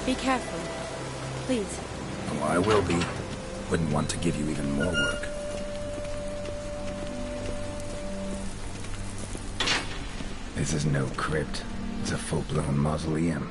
Be careful. Please. Oh, I will be. Wouldn't want to give you even more work. This is no crypt. It's a full-blown mausoleum.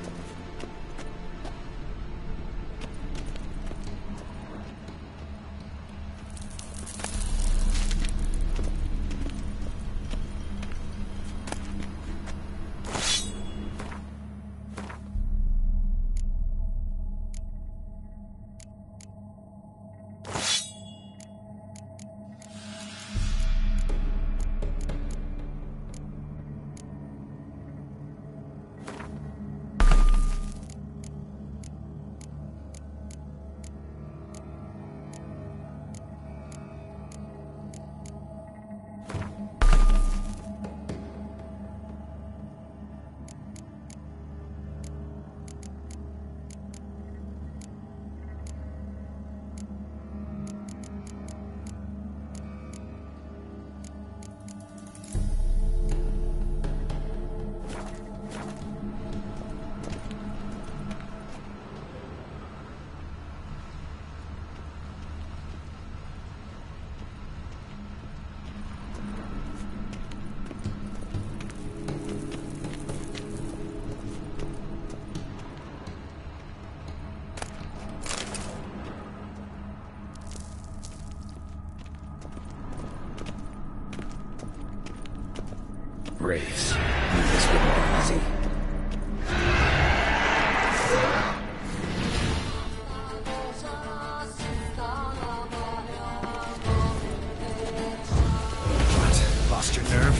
Wraiths. Knew this wouldn't be easy. What? Lost your nerve?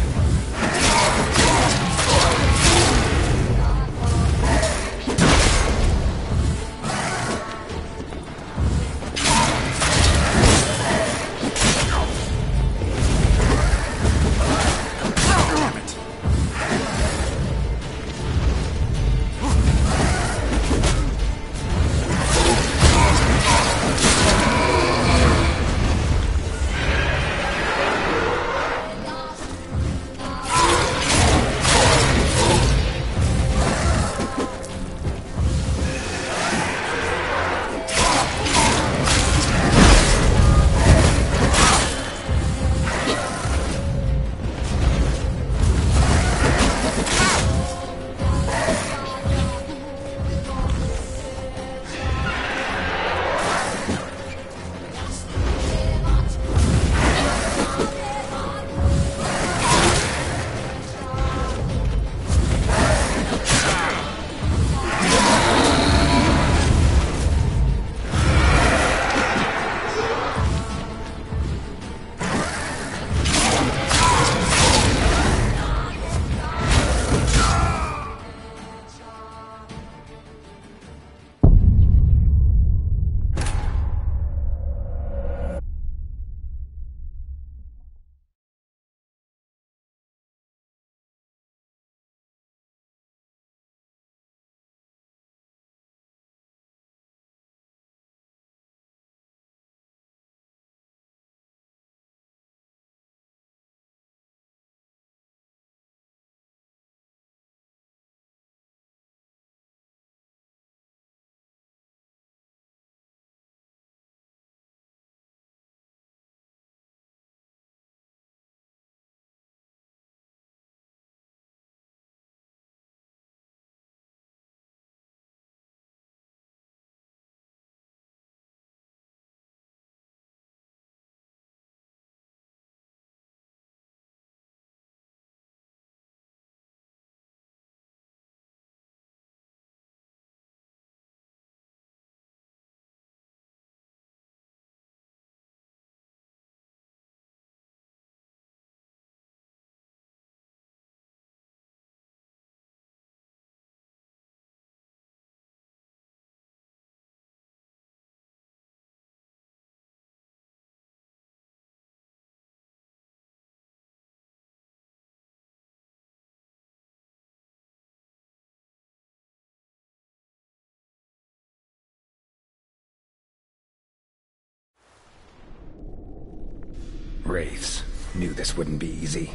Wraiths. Knew this wouldn't be easy.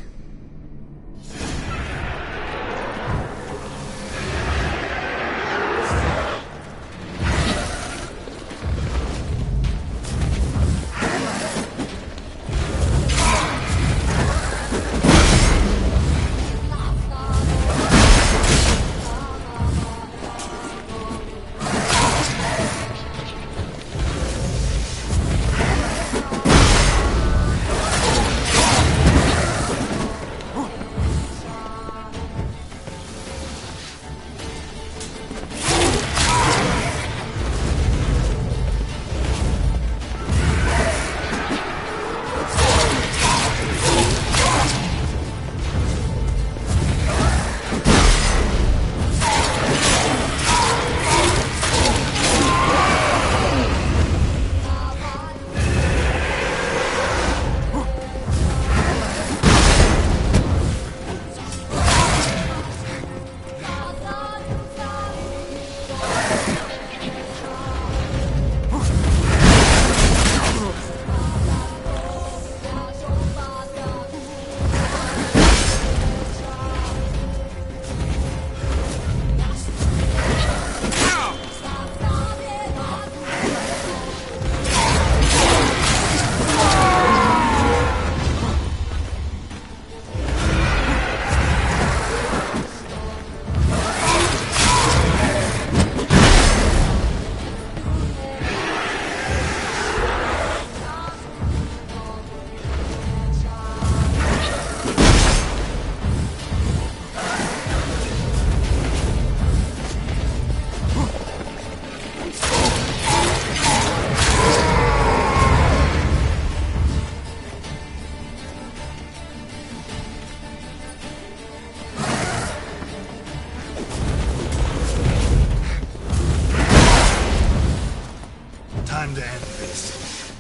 to end this.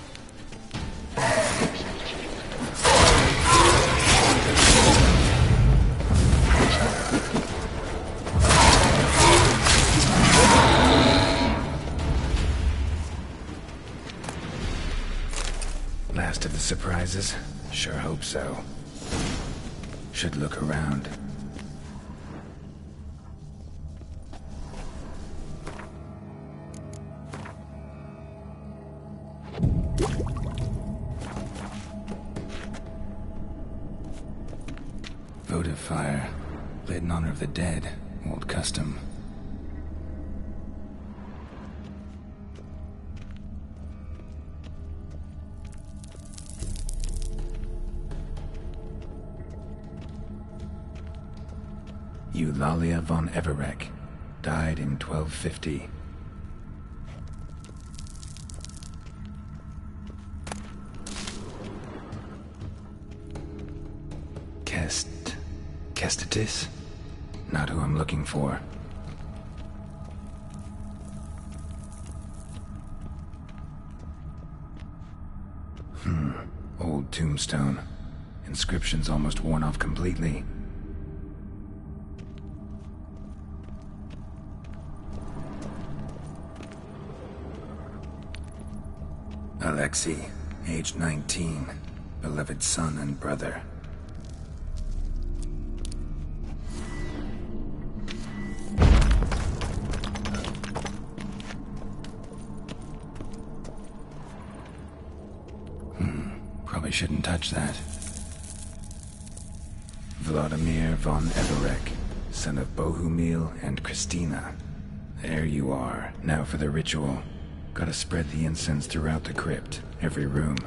Last of the surprises? Sure hope so. Should look around. Votive fire. Lit in honor of the dead. Old custom. Eulalia von Everek. Died in 1250. Kestatis? Not who I'm looking for. Old tombstone. Inscription's almost worn off completely. Alexei, age 19, beloved son and brother. Probably shouldn't touch that. Vladimir von Everek, son of Bohumil and Christina. There you are. Now for the ritual. Gotta spread the incense throughout the crypt, every room.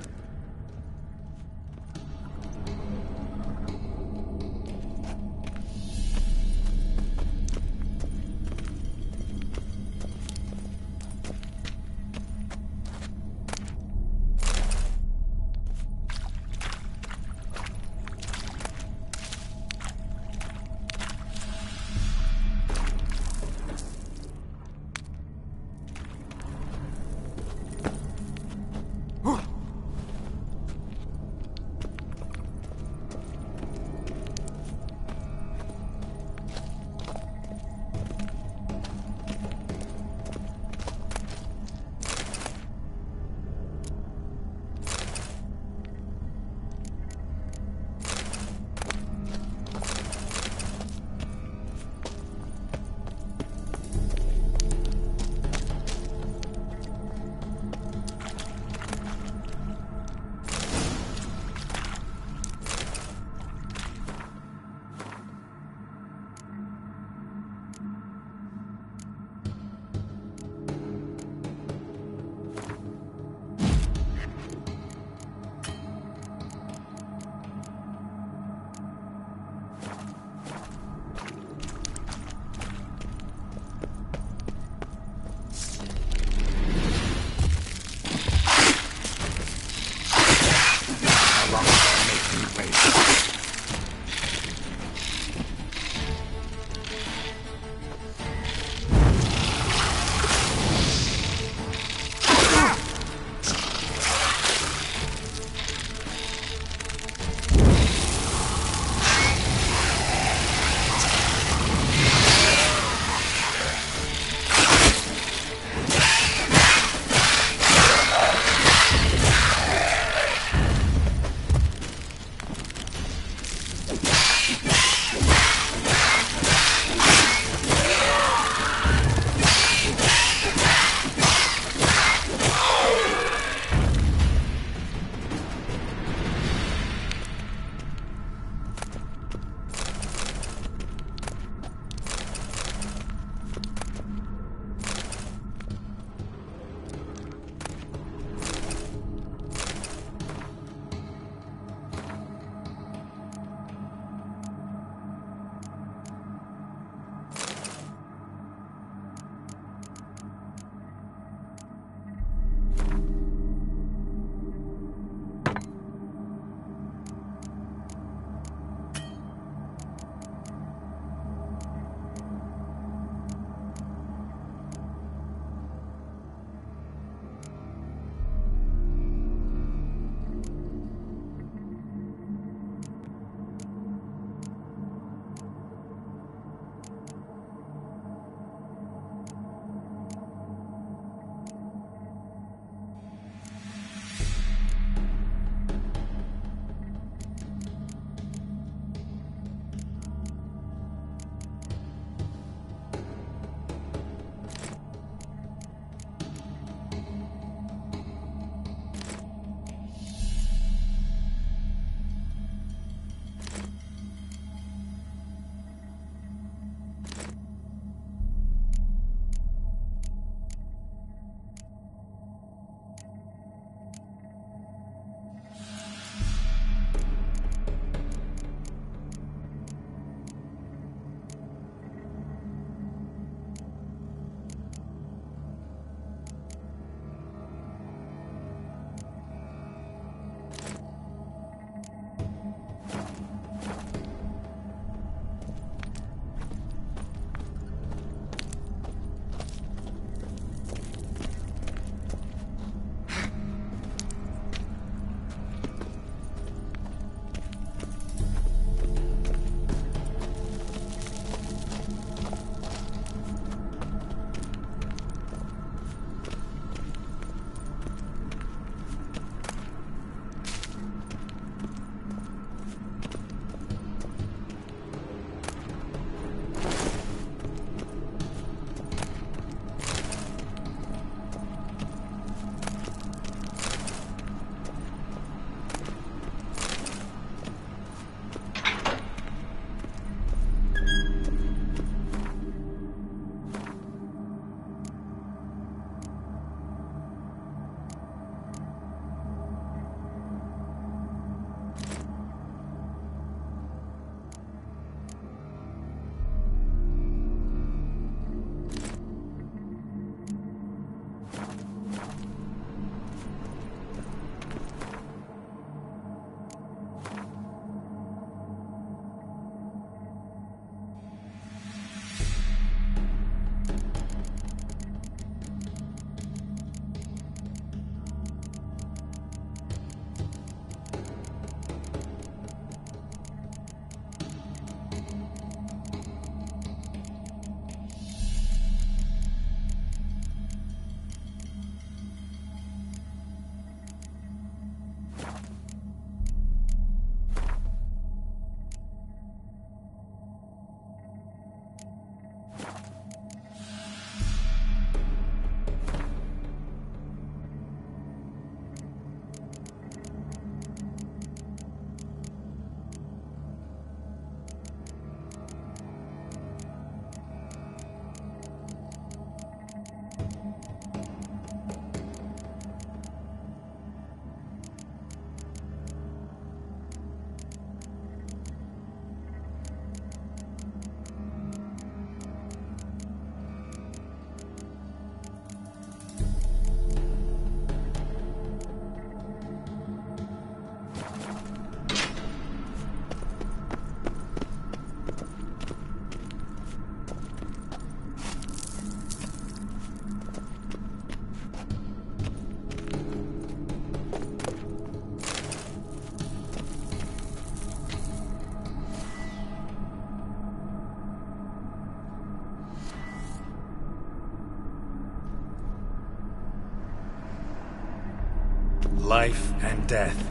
life and death,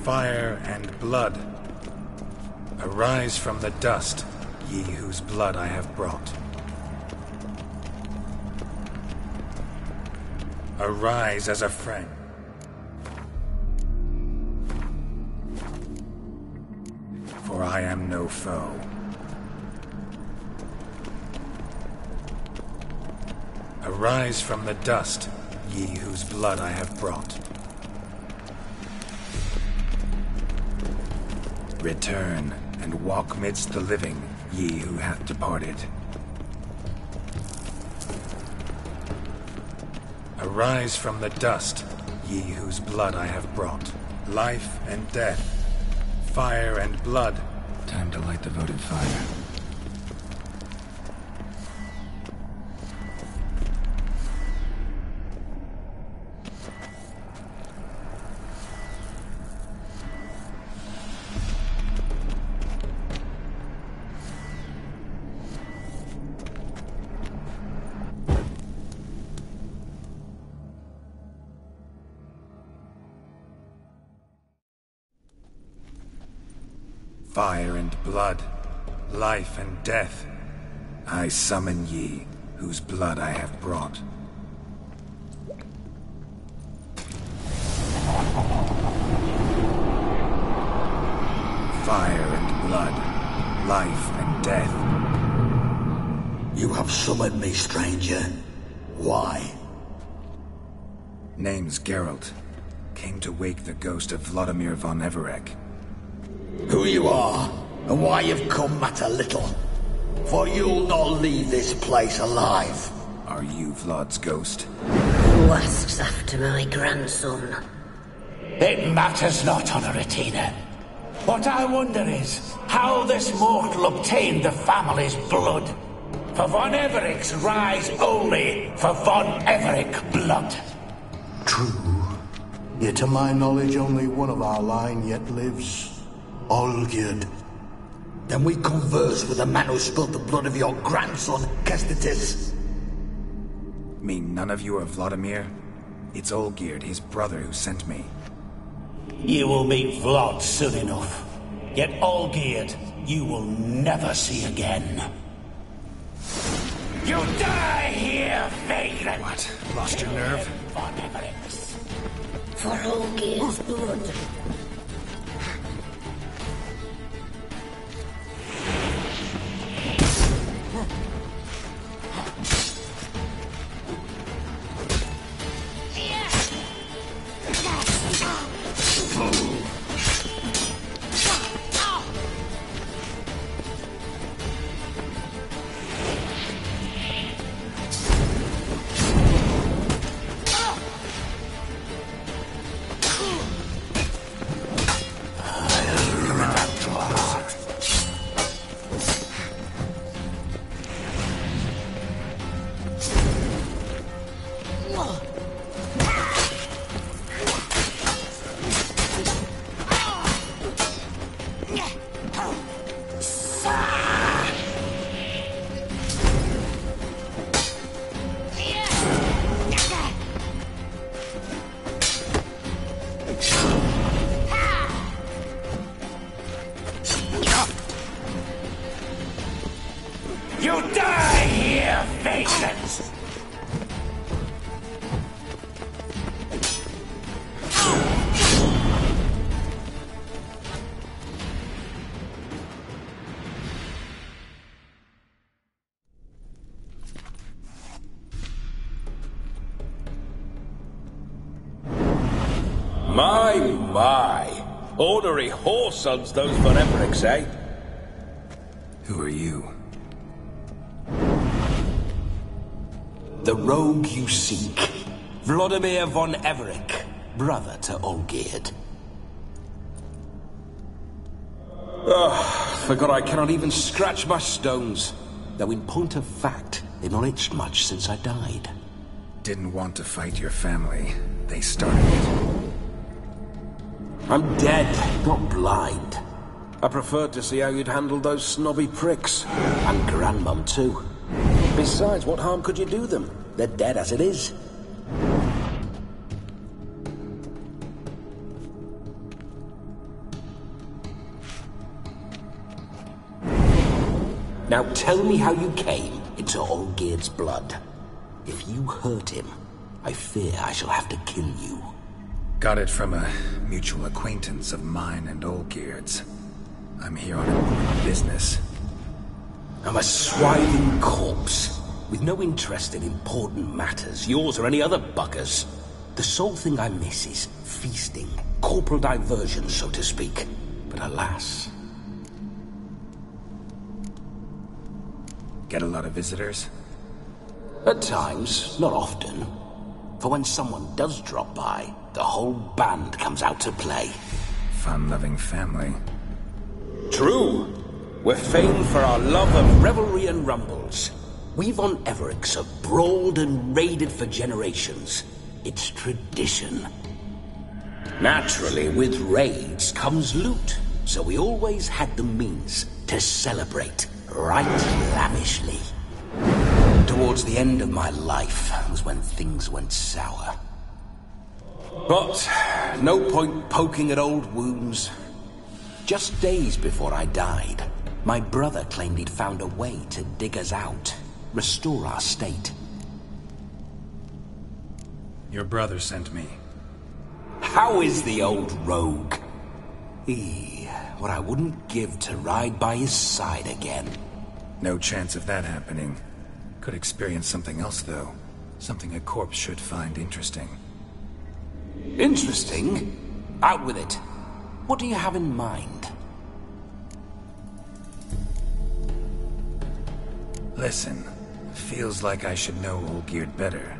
fire and blood. Arise from the dust, ye whose blood I have brought. Arise as a friend. For I am no foe. Arise from the dust, ye whose blood I have brought. Return, and walk midst the living, ye who hath departed. Arise from the dust, ye whose blood I have brought. Life and death, fire and blood. Time to light the votive fire. Fire and blood, life and death, I summon ye, whose blood I have brought. Fire and blood, life and death. You have summoned me, stranger. Why? Name's Geralt. Came to wake the ghost of Vladimir von Everec. Who you are, and why you've come matter little. For you'll not leave this place alive. Are you Vlad's ghost? Who asks after my grandson? It matters not, Honoratina. What I wonder is how this mortal obtained the family's blood. For von Everec's rise only for von Everec blood. True. Yet to my knowledge, only one of our line yet lives. Olgierd. Then we converse with the man who spilled the blood of your grandson, Kestitis. Mean none of you are Vladimir? It's Olgierd, his brother, who sent me. You will meet Vlad soon enough. Yet Olgierd, you will never see again. You die here, vagrant! What? Lost your nerve? For Olgierd's blood. You die here, vagrants! My. Ornery whoresons those von Everecs, eh? Who are you? The rogue you seek. Vladimir von Everec, brother to Olgierd. Forgot I cannot even scratch my stones. Though in point of fact, they've not itched much since I died. Didn't want to fight your family. They started it. I'm dead, not blind. I preferred to see how you'd handle those snobby pricks. And Grandmum too. Besides, what harm could you do them? They're dead as it is. Now tell me how you came into Olgierd's blood. If you hurt him, I fear I shall have to kill you. Got it from a mutual acquaintance of mine and Olgierd's. I'm here on important business. I'm a swiving corpse, with no interest in important matters, yours or any other buggers. The sole thing I miss is feasting, corporal diversion, so to speak. But alas... Get a lot of visitors? At times, not often. For when someone does drop by, the whole band comes out to play. Fun-loving family. True. We're famed for our love of revelry and rumbles. We von Evericks have brawled and raided for generations. It's tradition. Naturally, with raids comes loot, so we always had the means to celebrate right lavishly. Towards the end of my life was when things went sour. But no point poking at old wounds. Just days before I died, my brother claimed he'd found a way to dig us out, restore our state. Your brother sent me. How is the old rogue? What I wouldn't give to ride by his side again. No chance of that happening. Could experience something else, though. Something a corpse should find interesting. Interesting? Out with it. What do you have in mind? Listen, feels like I should know Olgierd better.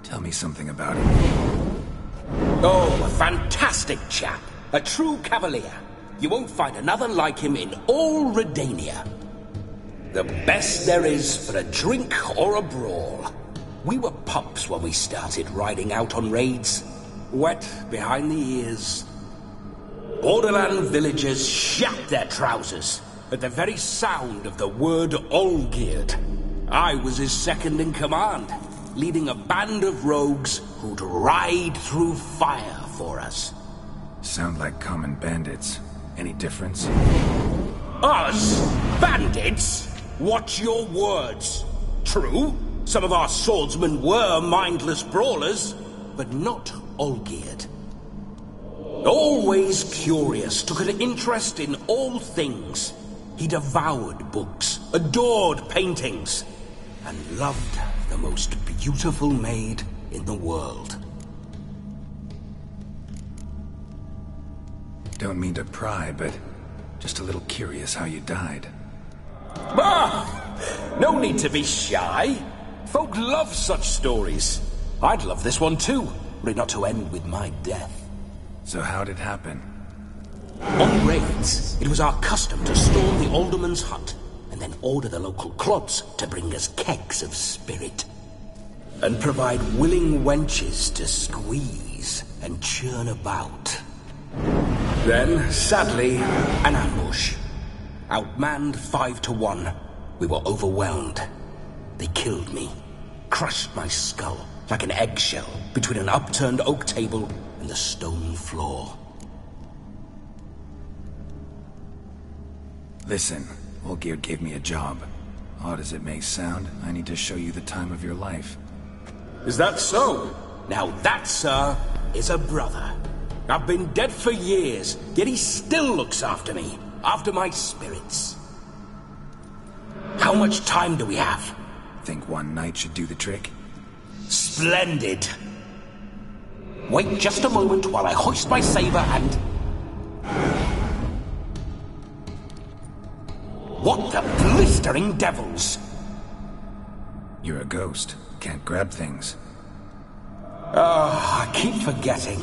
Tell me something about him. Oh, a fantastic chap. A true cavalier. You won't find another like him in all Redania. The best there is for a drink or a brawl. We were pups when we started riding out on raids. Wet behind the ears. Borderland villagers shat their trousers at the very sound of the word Olgierd. I was his second in command, leading a band of rogues who'd ride through fire for us. Sound like common bandits. Any difference? Us? Bandits? Watch your words. True, some of our swordsmen were mindless brawlers, but not Olgierd. Always curious, took an interest in all things. He devoured books, adored paintings, and loved the most beautiful maid in the world. Don't mean to pry, but just a little curious how you died. No need to be shy. Folk love such stories. I'd love this one too, were it not to end with my death. So how'd it happen? On raids, it was our custom to storm the alderman's hut, and then order the local clubs to bring us kegs of spirit. And provide willing wenches to squeeze and churn about. Then, sadly, an ambush. Outmanned 5-1, we were overwhelmed. They killed me, crushed my skull like an eggshell between an upturned oak table and the stone floor. Listen, Olgierd gave me a job. Odd as it may sound, I need to show you the time of your life. Is that so? Now that, sir, is a brother. I've been dead for years, yet he still looks after me, after my spirits. How much time do we have? Think one night should do the trick? Splendid! Wait just a moment while I hoist my saber and... What the blistering devils? You're a ghost. Can't grab things. I keep forgetting.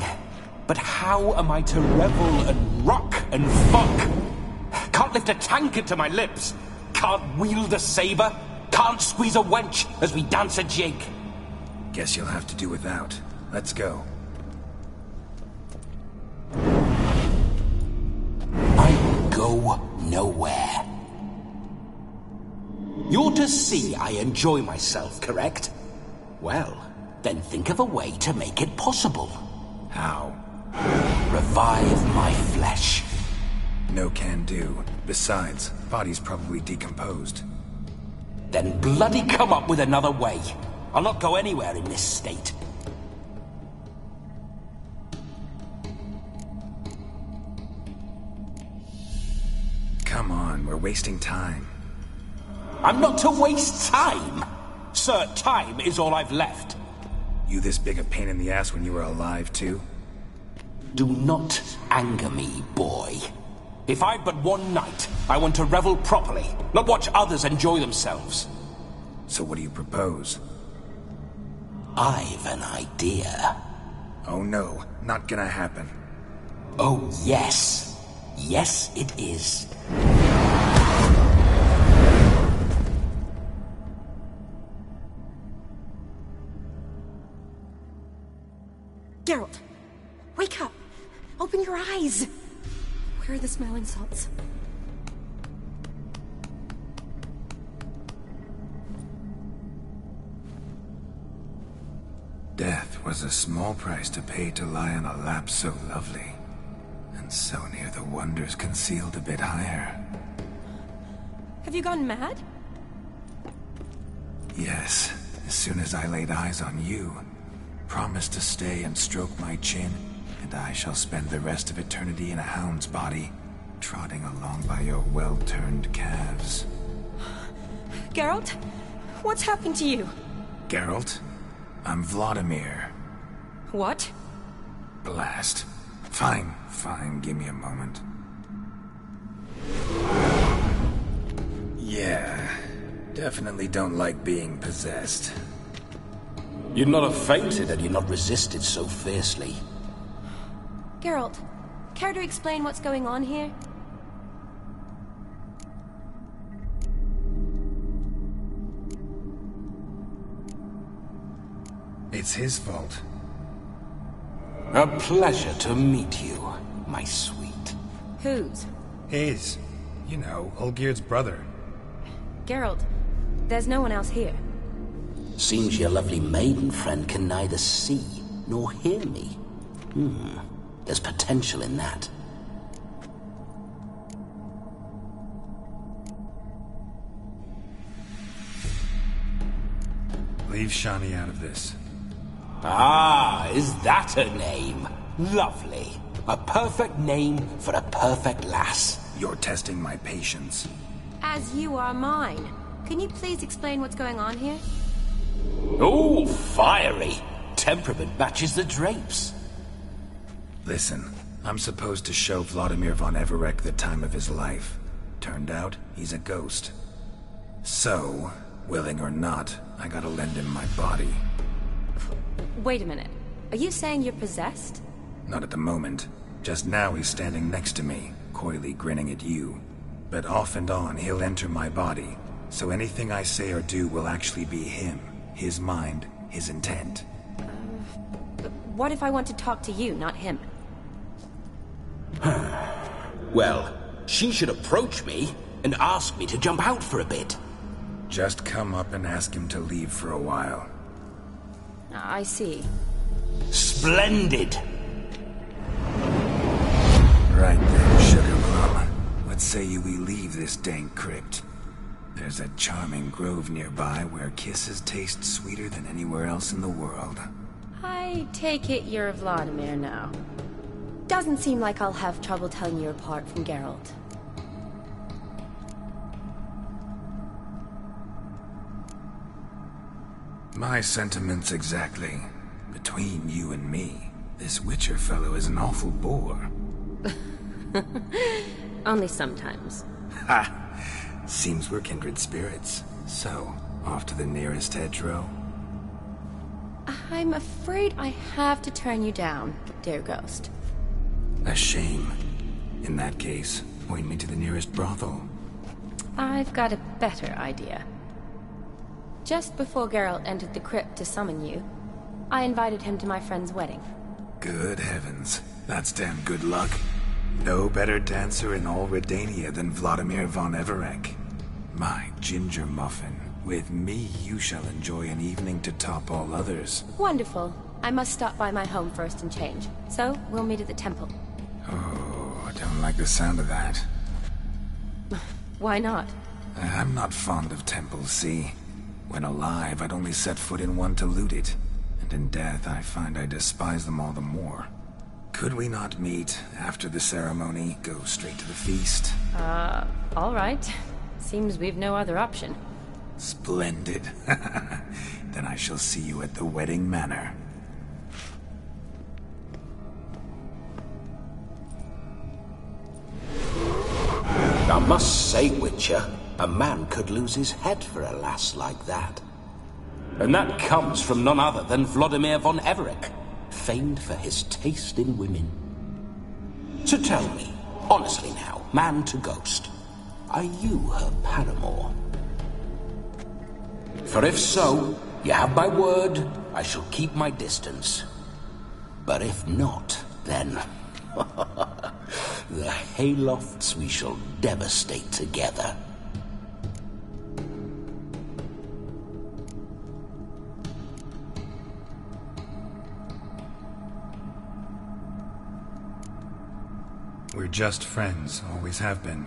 But how am I to revel and rock and fuck? Can't lift a tankard to my lips. Can't wield a saber. Can't squeeze a wench as we dance a jig. Guess you'll have to do without. Let's go. I will go nowhere. You're to see I enjoy myself, correct? Well, then think of a way to make it possible. How? Revive my flesh. No can do. Besides, body's probably decomposed. Then bloody come up with another way. I'll not go anywhere in this state. Come on, we're wasting time. I'm not to waste time! Sir, time is all I've left. You this big a pain in the ass when you were alive, too? Do not anger me, boy. If I've but one night, I want to revel properly, not watch others enjoy themselves. So what do you propose? I've an idea. Oh no, not gonna happen. Oh, yes. Yes, it is. Geralt, wake up! Open your eyes! Where are the smelling salts? Death was a small price to pay to lie on a lap so lovely, and so near the wonders concealed a bit higher. Have you gone mad? Yes, as soon as I laid eyes on you, promise to stay and stroke my chin, and I shall spend the rest of eternity in a hound's body, trotting along by your well-turned calves. Geralt? What's happened to you? Geralt? I'm Vladimir. What? Blast. Fine, give me a moment. Yeah, definitely don't like being possessed. You'd not have fainted had you not resisted so fiercely. Geralt, care to explain what's going on here? It's his fault. A pleasure to meet you, my sweet. Whose? His. You know, Olgierd's brother. Geralt, there's no one else here. Seems your lovely maiden friend can neither see nor hear me. There's potential in that. Leave Shani out of this. Ah, is that a name? Lovely. A perfect name for a perfect lass. You're testing my patience. As you are mine. Can you please explain what's going on here? Oh, fiery. Temperament matches the drapes. Listen, I'm supposed to show Vladimir von Everec the time of his life. Turned out, he's a ghost. So, willing or not, I gotta lend him my body. Wait a minute. Are you saying you're possessed? Not at the moment. Just now he's standing next to me, coyly grinning at you. But off and on, he'll enter my body. So anything I say or do will actually be him. His mind, his intent. What if I want to talk to you, not him? Well, she should approach me and ask me to jump out for a bit. Just come up and ask him to leave for a while. I see. Splendid! Right then, Sugar Plum. What say you we leave this dank crypt? There's a charming grove nearby where kisses taste sweeter than anywhere else in the world. I take it you're Vladimir now. Doesn't seem like I'll have trouble telling you apart from Geralt. My sentiments exactly. Between you and me, this Witcher fellow is an awful bore. Only sometimes. Ha! Seems we're kindred spirits. So, off to the nearest hedgerow? I'm afraid I have to turn you down, dear ghost. A shame. In that case, point me to the nearest brothel. I've got a better idea. Just before Geralt entered the crypt to summon you, I invited him to my friend's wedding. Good heavens. That's damn good luck. No better dancer in all Redania than Vladimir von Everec. My ginger muffin. With me, you shall enjoy an evening to top all others. Wonderful. I must stop by my home first and change. So, we'll meet at the temple. Oh, I don't like the sound of that. Why not? I'm not fond of temples, see? When alive, I'd only set foot in one to loot it. And in death, I find I despise them all the more. Could we not meet after the ceremony, go straight to the feast? All right. Seems we've no other option. Splendid. Then I shall see you at the wedding manor. I must say, Witcher, a man could lose his head for a lass like that. And that comes from none other than Vladimir von Everec, famed for his taste in women. So tell me, honestly now, man to ghost, are you her paramour? For if so, you have my word, I shall keep my distance. But if not, then... the haylofts we shall devastate together. We're just friends, always have been.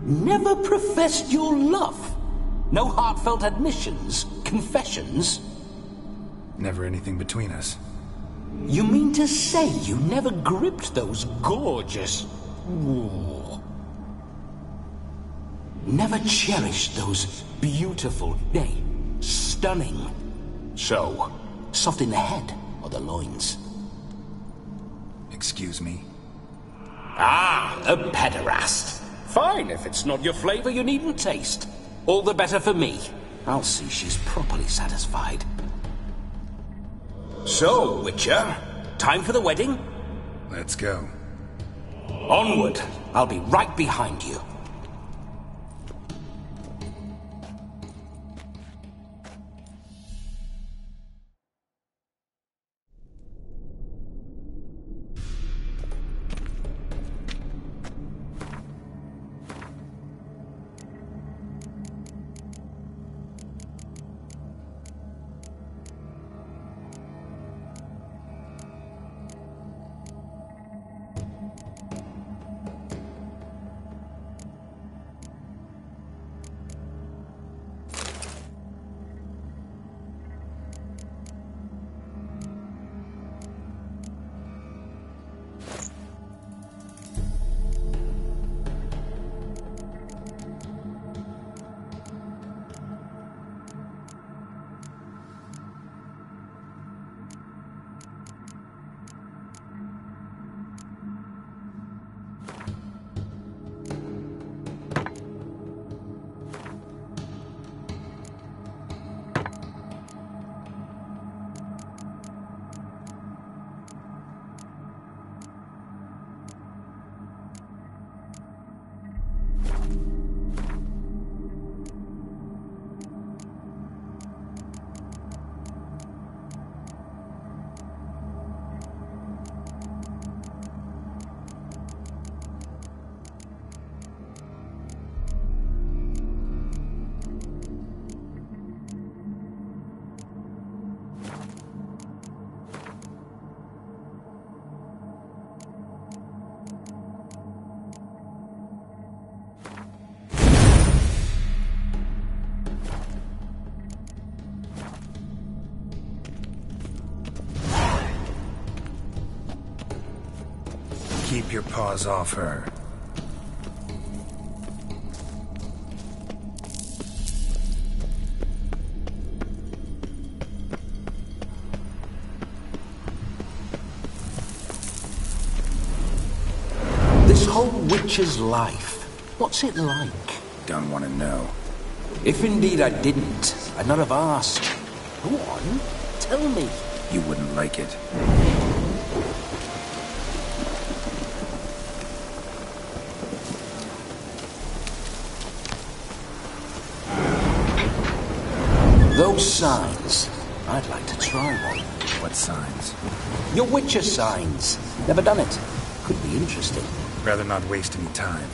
Never professed your love? No heartfelt admissions, confessions? Never anything between us. You mean to say you never gripped those gorgeous... Ooh. Never cherished those beautiful, nay, stunning... So, soft in the head or the loins? Excuse me? Ah, a pederast. Fine, if it's not your flavor, you needn't taste. All the better for me. I'll see she's properly satisfied. So, Witcher, time for the wedding? Let's go. Onward. I'll be right behind you. Keep your paws off her. This whole witch's life, what's it like? Don't want to know. If indeed I didn't, I'd not have asked. Go on, tell me. You wouldn't like it. Those signs, I'd like to try one. What signs? Your Witcher signs. Never done it. Could be interesting. Rather not waste any time.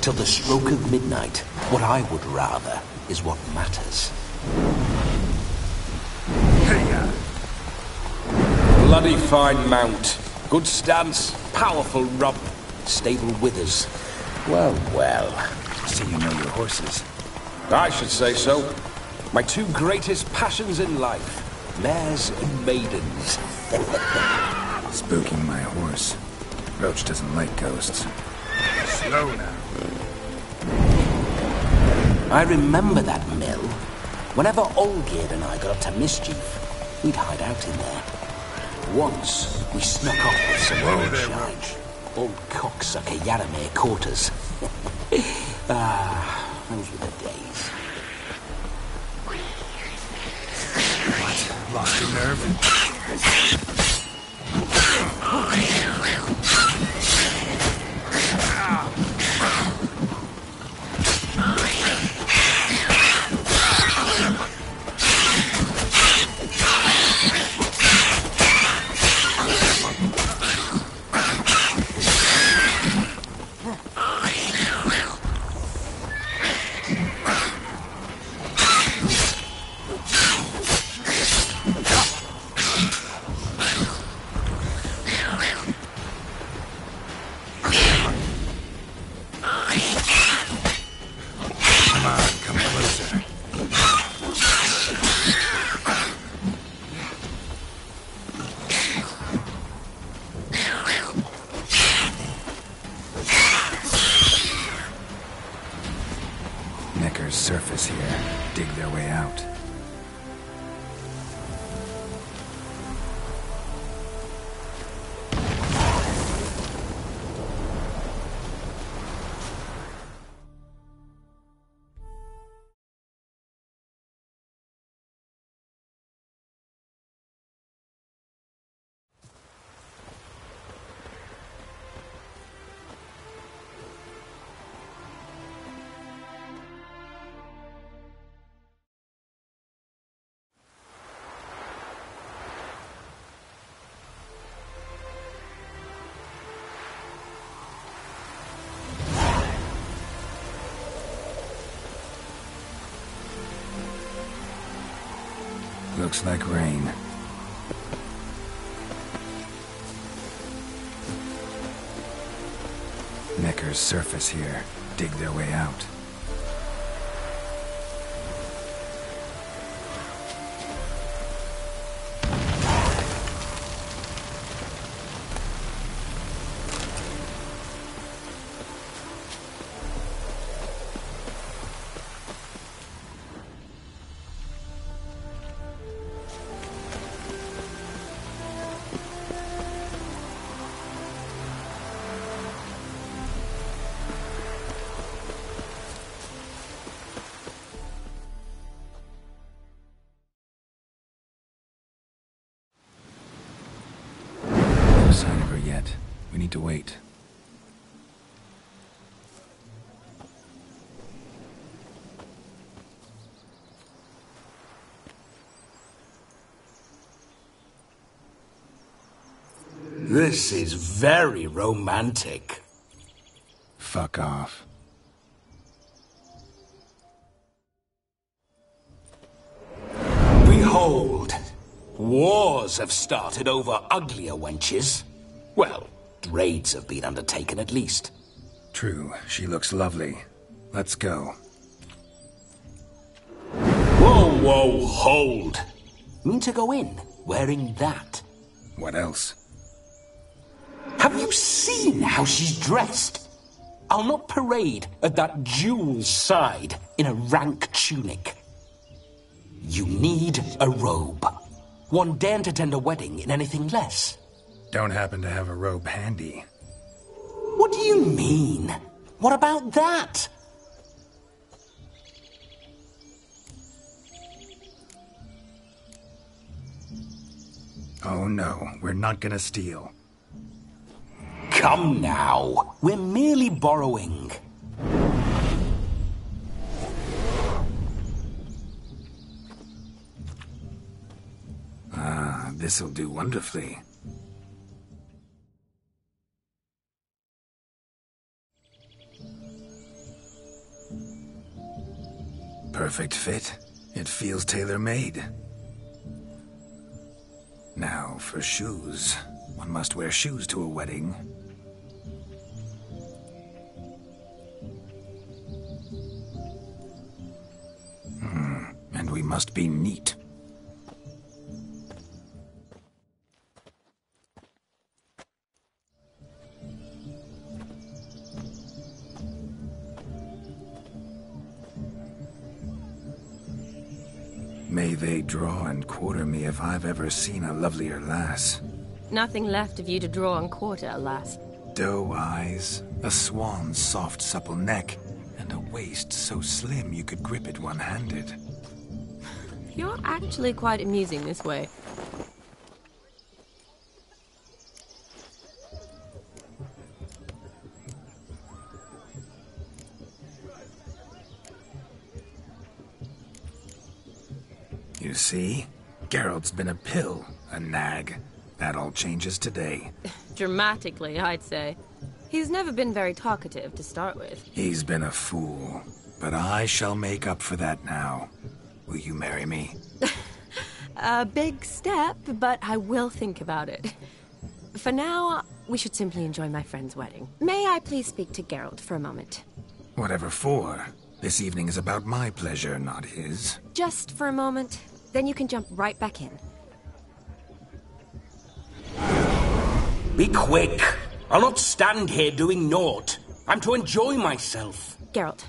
Till the stroke of midnight, what I would rather is what matters. Hey-ya! Bloody fine mount. Good stance, powerful rump, stable withers. Well, well. See you know your horses. I should say so. My two greatest passions in life. Mares and maidens. Spooking my horse. Roach doesn't like ghosts. Slow now. I remember that mill. Whenever Olgerd and I got up to mischief, we'd hide out in there. Once, we snuck off with some moonshine. Old cocksucker Yaramir caught us. Those were the days. What? Lost your nerve? Surface here, dig their way out. Looks like rain. Neckar's surface here. Dig their way out. No sign of her yet. We need to wait. This is very romantic. Fuck off. Behold, wars have started over uglier wenches. Well, raids have been undertaken at least. True, she looks lovely. Let's go. Whoa, hold. Mean to go in, wearing that? What else? Have you seen how she's dressed? I'll not parade at that jewel's side in a rank tunic. You need a robe. One daren't attend a wedding in anything less. Don't happen to have a robe handy. What do you mean? What about that? Oh no, we're not gonna steal. Come now, we're merely borrowing. Ah, this'll do wonderfully. Perfect fit. It feels tailor-made. Now, for shoes. One must wear shoes to a wedding. and we must be neat. May they draw and quarter me if I've ever seen a lovelier lass. Nothing left of you to draw and quarter, alas. Doe eyes, a swan's soft supple neck, and a waist so slim you could grip it one-handed. You're actually quite amusing this way. You see? Geralt's been a pill, a nag. That all changes today. Dramatically, I'd say. He's never been very talkative to start with. He's been a fool, but I shall make up for that now. Will you marry me? A big step, but I will think about it. For now, we should simply enjoy my friend's wedding. May I please speak to Geralt for a moment? Whatever for. This evening is about my pleasure, not his. Just for a moment. Then you can jump right back in. Be quick! I'll not stand here doing naught. I'm to enjoy myself. Geralt,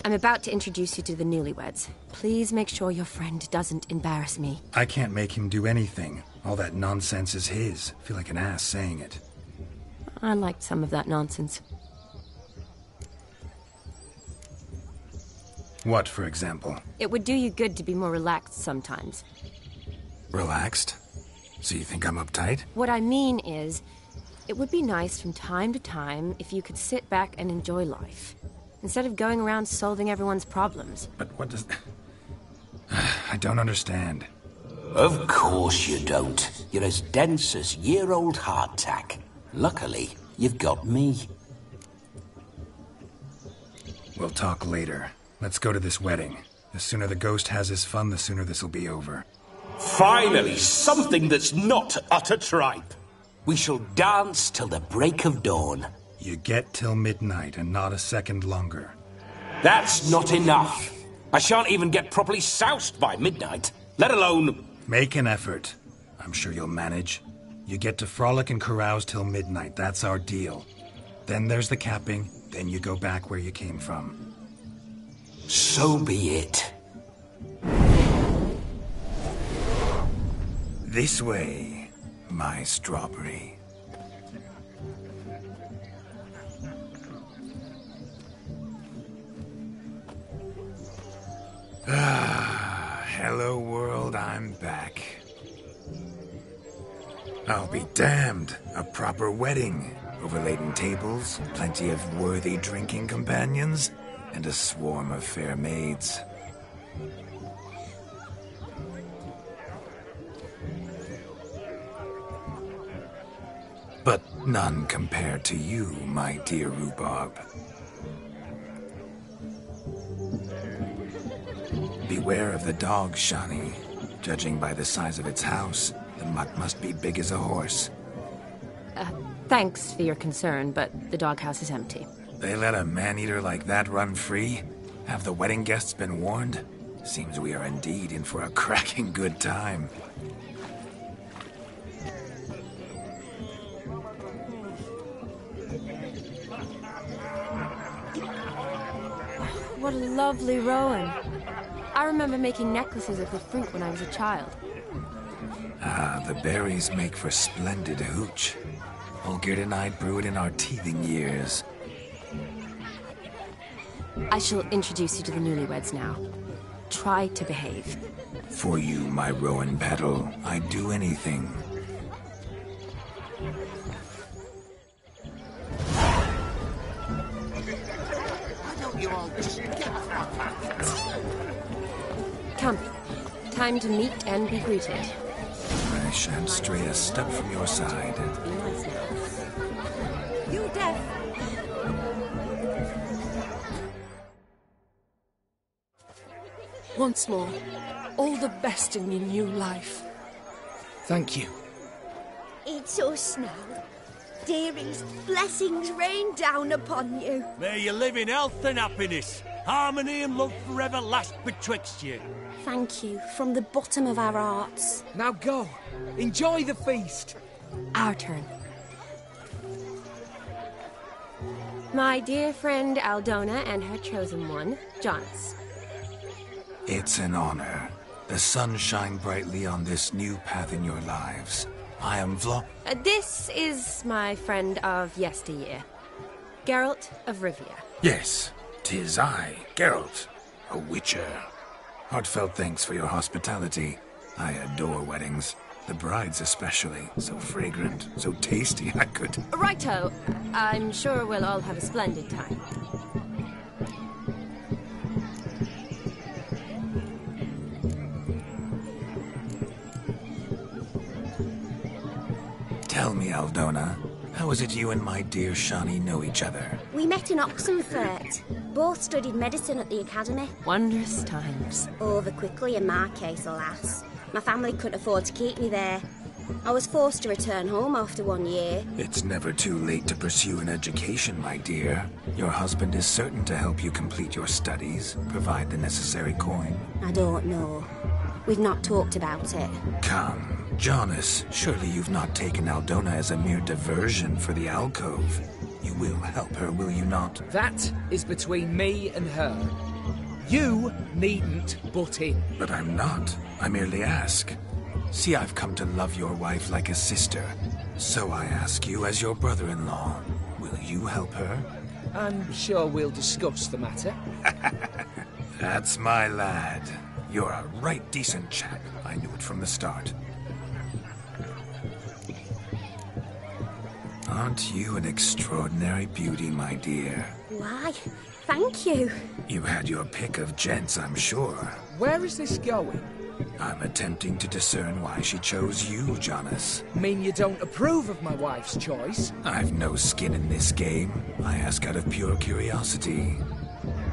I'm about to introduce you to the newlyweds. Please make sure your friend doesn't embarrass me. I can't make him do anything. All that nonsense is his. I feel like an ass saying it. I liked some of that nonsense. What, for example? It would do you good to be more relaxed sometimes. Relaxed? So you think I'm uptight? What I mean is, it would be nice from time to time if you could sit back and enjoy life, instead of going around solving everyone's problems. But what does... I don't understand. Of course you don't. You're as dense as year-old hardtack. Luckily, you've got me. We'll talk later. Let's go to this wedding. The sooner the ghost has his fun, the sooner this'll be over. Finally, something that's not utter tripe. We shall dance till the break of dawn. You get till midnight and not a second longer. That's not enough. I shan't even get properly soused by midnight, let alone... Make an effort. I'm sure you'll manage. You get to frolic and carouse till midnight. That's our deal. Then there's the capping. Then you go back where you came from. So be it. This way, my strawberry. Hello world, I'm back. I'll be damned. A proper wedding. Overladen tables, plenty of worthy drinking companions, and a swarm of fair maids. But none compared to you, my dear rhubarb. Beware of the dog, Shani. Judging by the size of its house, the mutt must be big as a horse. Thanks for your concern, but the doghouse is empty. They let a man-eater like that run free? Have the wedding guests been warned? Seems we are indeed in for a cracking good time. What a lovely rowan. I remember making necklaces of the fruit when I was a child. Ah, the berries make for splendid hooch. Olgerd and I brewed in our teething years. I shall introduce you to the newlyweds now. Try to behave. For you, my rowan petal, I'd do anything. Come. Time to meet and be greeted. I shan't stray a step from your side. Be nice now. You deaf. Once more, all the best in your new life. Thank you. It's us now. Dearest, blessings rain down upon you. May you live in health and happiness. Harmony and love forever last betwixt you. Thank you, from the bottom of our hearts. Now go. Enjoy the feast. Our turn. My dear friend Aldona and her chosen one, Jonas. It's an honor. The sun shine brightly on this new path in your lives. I am This is my friend of yesteryear, Geralt of Rivia. Yes, 'tis I, Geralt, a witcher. Heartfelt thanks for your hospitality. I adore weddings. The brides especially. So fragrant, so tasty, I could... Righto. I'm sure we'll all have a splendid time. Tell me, Aldona, how is it you and my dear Shani know each other? We met in Oxenfurt. Both studied medicine at the academy. Wondrous times. Over quickly in my case, alas. My family couldn't afford to keep me there. I was forced to return home after 1 year. It's never too late to pursue an education, my dear. Your husband is certain to help you complete your studies, provide the necessary coin. I don't know. We've not talked about it. Come. Jonas, surely you've not taken Aldona as a mere diversion for the alcove. You will help her, will you not? That is between me and her. You needn't butt in. But I'm not. I merely ask. See, I've come to love your wife like a sister. So I ask you as your brother-in-law, will you help her? I'm sure we'll discuss the matter. That's my lad. You're a right decent chap. I knew it from the start. Aren't you an extraordinary beauty, my dear? Why, thank you. You had your pick of gents, I'm sure. Where is this going? I'm attempting to discern why she chose you, Jonas. Mean you don't approve of my wife's choice? I've no skin in this game. I ask out of pure curiosity.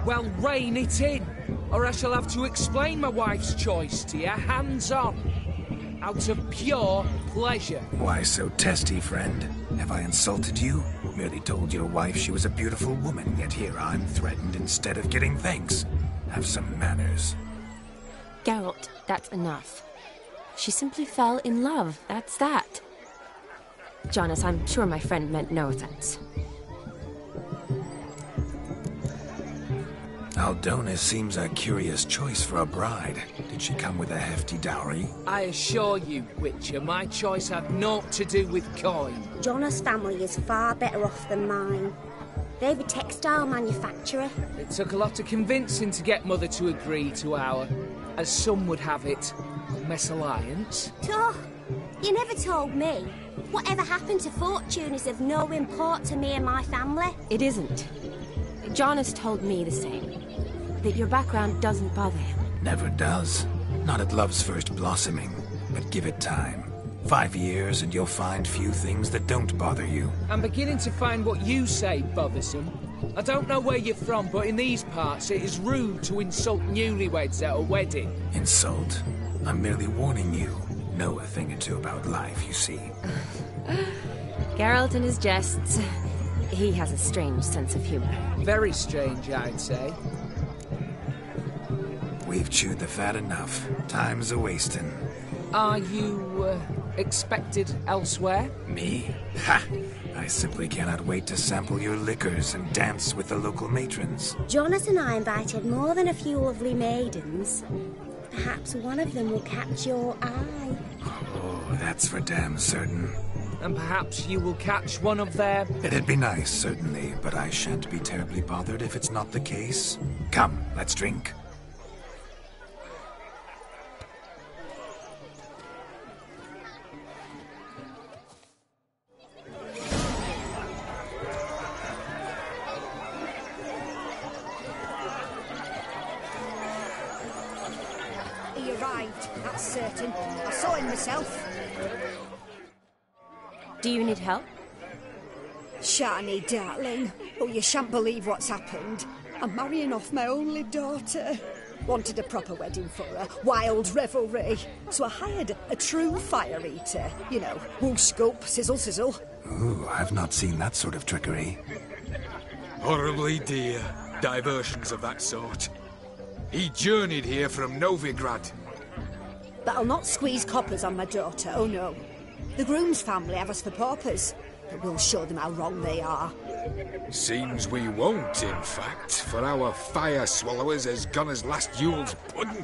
Well, rein it in, or I shall have to explain my wife's choice to you, hands-on. Out of pure pleasure. Why so testy, friend? Have I insulted you? Merely told your wife she was a beautiful woman, yet here I'm threatened instead of getting thanks. Have some manners. Geralt, that's enough. She simply fell in love, that's that. Jonas, I'm sure my friend meant no offense. Aldona seems a curious choice for a bride. Did she come with a hefty dowry? I assure you, Witcher, my choice had naught to do with coin. Jonas' family is far better off than mine. They're a textile manufacturer. It took a lot of convincing to get Mother to agree to our, as some would have it, mesalliance. Oh, you never told me. Whatever happened to fortune is of no import to me and my family. It isn't. Jonas told me the same. That your background doesn't bother him. Never does. Not at love's first blossoming. But give it time. 5 years and you'll find few things that don't bother you. I'm beginning to find what you say bothersome. I don't know where you're from, but in these parts it is rude to insult newlyweds at a wedding. Insult? I'm merely warning you. Know a thing or two about life, you see. Geralt and his jests. He has a strange sense of humor. Very strange, I'd say. We've chewed the fat enough. Time's a-wasting. Are you, expected elsewhere? Me? Ha! I simply cannot wait to sample your liquors and dance with the local matrons. Jonas and I invited more than a few lovely maidens. Perhaps one of them will catch your eye. Oh, that's for damn certain. And perhaps you will catch one of their... It'd be nice, certainly, but I shan't be terribly bothered if it's not the case. Come, let's drink. He arrived, that's certain. I saw him myself. Do you need help? Shani, darling. Oh, you shan't believe what's happened. I'm marrying off my only daughter. Wanted a proper wedding for her, wild revelry. So I hired a true fire eater. You know, whoosh, scoop, sizzle, sizzle. Ooh, I've not seen that sort of trickery. Horribly dear. diversions of that sort. He journeyed here from Novigrad. But I'll not squeeze coppers on my daughter, oh no. The groom's family have us for paupers, but we'll show them how wrong they are. Seems we won't, in fact, for our fire swallowers has gone as last Yule's pudding.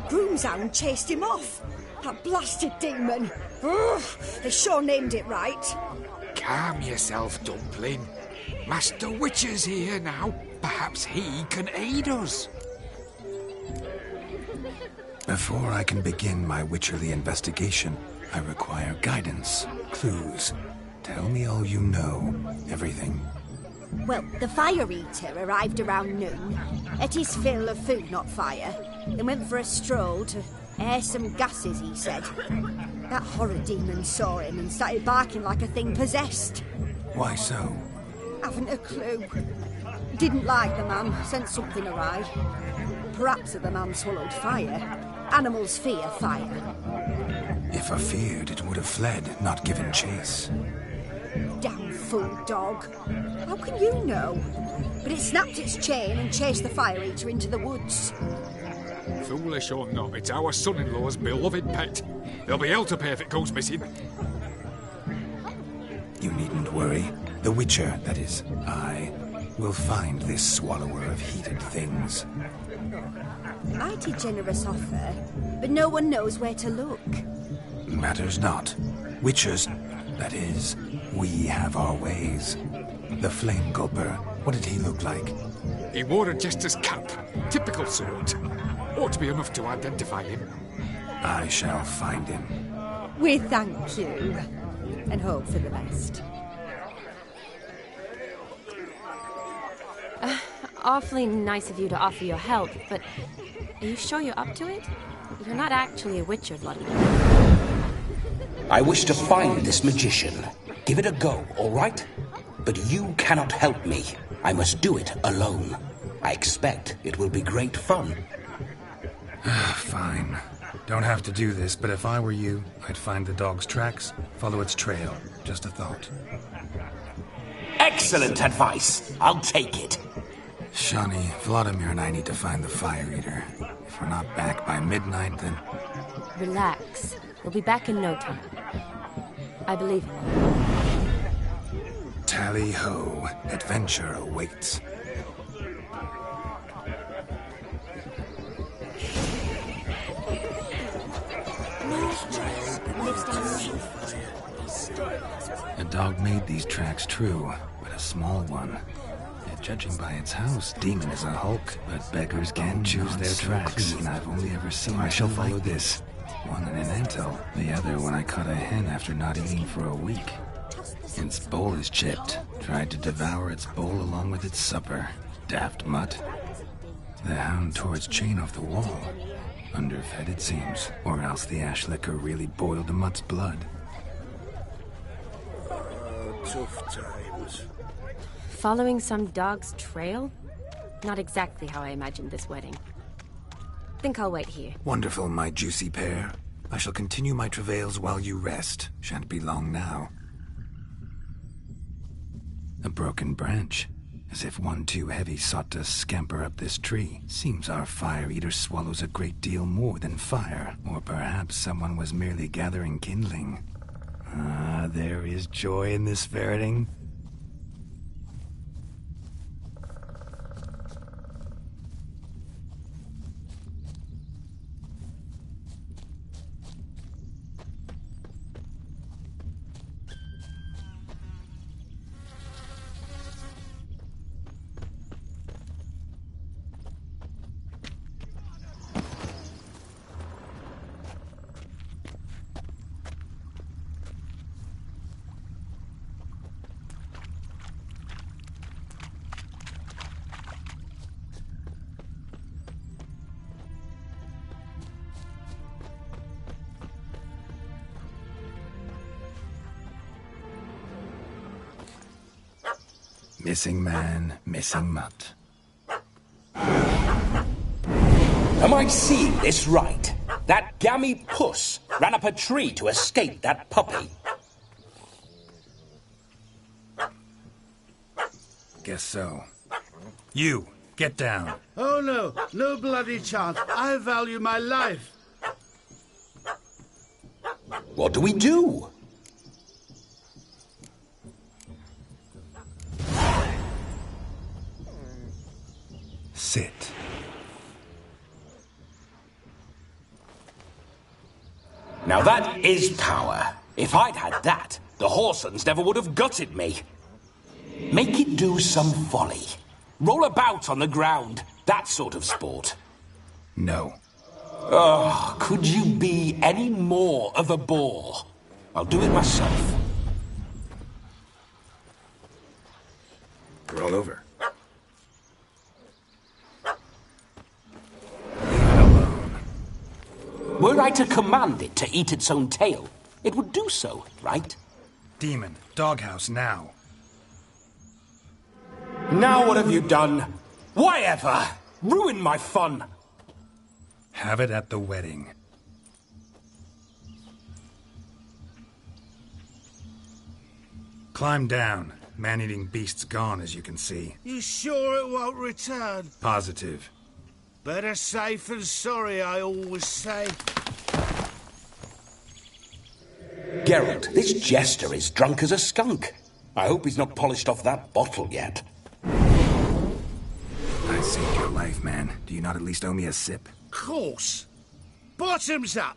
Groom's hound chased him off. That blasted demon. Ugh, they sure named it right. Calm yourself, Dumpling. Master Witcher's here now. Perhaps he can aid us. Before I can begin my witcherly investigation, I require guidance, clues. Tell me all you know, everything. Well, the fire eater arrived around noon, ate his fill of food, not fire, then went for a stroll to air some gases, he said. That horror demon saw him and started barking like a thing possessed. Why so? Haven't a clue. Didn't like the man, sent something awry. Perhaps the man swallowed fire. Animals fear fire. If I feared, it would have fled, not given chase. Damn fool dog. How can you know? But it snapped its chain and chased the fire eater into the woods. Foolish or not, it's our son-in-law's beloved pet. There'll be hell to pay if it goes missing. You needn't worry. The Witcher, that is, I, will find this swallower of heated things. Mighty generous offer, but no one knows where to look. Matters not. Witchers, that is, we have our ways. The Flame Gulper, what did he look like? He wore a jester's cap. Typical sort. Ought to be enough to identify him. I shall find him. We thank you, and hope for the best. Awfully nice of you to offer your help, but are you sure you're up to it? You're not actually a witcher, Vladimir. I wish to find this magician. Give it a go, all right? But you cannot help me. I must do it alone. I expect it will be great fun. Fine. Don't have to do this, but if I were you, I'd find the dog's tracks, follow its trail. Just a thought. Excellent advice. I'll take it. Shani, Vladimir and I need to find the fire eater. If we're not back by midnight, then... Relax. We'll be back in no time. I believe in you. Tally-ho. Adventure awaits. A dog made these tracks true, but a small one. Yet judging by its house, demon is a hulk, but beggars can choose their tracks. Clean. I've only ever seen I shall follow this. One in an antle, the other when I caught a hen after not eating for a week. Its bowl is chipped. Tried to devour its bowl along with its supper. Daft mutt. The hound tore its chain off the wall. Underfed, it seems, or else the ash liquor really boiled the mutt's blood. Tough times. Following some dog's trail? Not exactly how I imagined this wedding. Think I'll wait here. Wonderful, my juicy pair. I shall continue my travails while you rest. Shan't be long now. A broken branch. As if one too heavy sought to scamper up this tree. Seems our fire eater swallows a great deal more than fire. Or perhaps someone was merely gathering kindling. Ah, there is joy in this ferreting. Missing man, missing mutt. Am I seeing this right? That gammy puss ran up a tree to escape that puppy. Guess so. You, get down. Oh no, no bloody chance. I value my life. What do we do? Sit. Now that is power. If I'd had that, the Horsons never would have gutted me. Make it do some folly. Roll about on the ground. That sort of sport. No. Oh, could you be any more of a bore? I'll do it myself. Roll over. Were I to command it to eat its own tail, it would do so, right? Demon, doghouse now. Now what have you done? Why ever? Ruin my fun. Have it at the wedding. Climb down. Man-eating beast's gone, as you can see. You sure it won't return? Positive. Better safe than sorry, I always say. Geralt, this jester is drunk as a skunk. I hope he's not polished off that bottle yet. I saved your life, man. Do you not at least owe me a sip? Course. Bottoms up.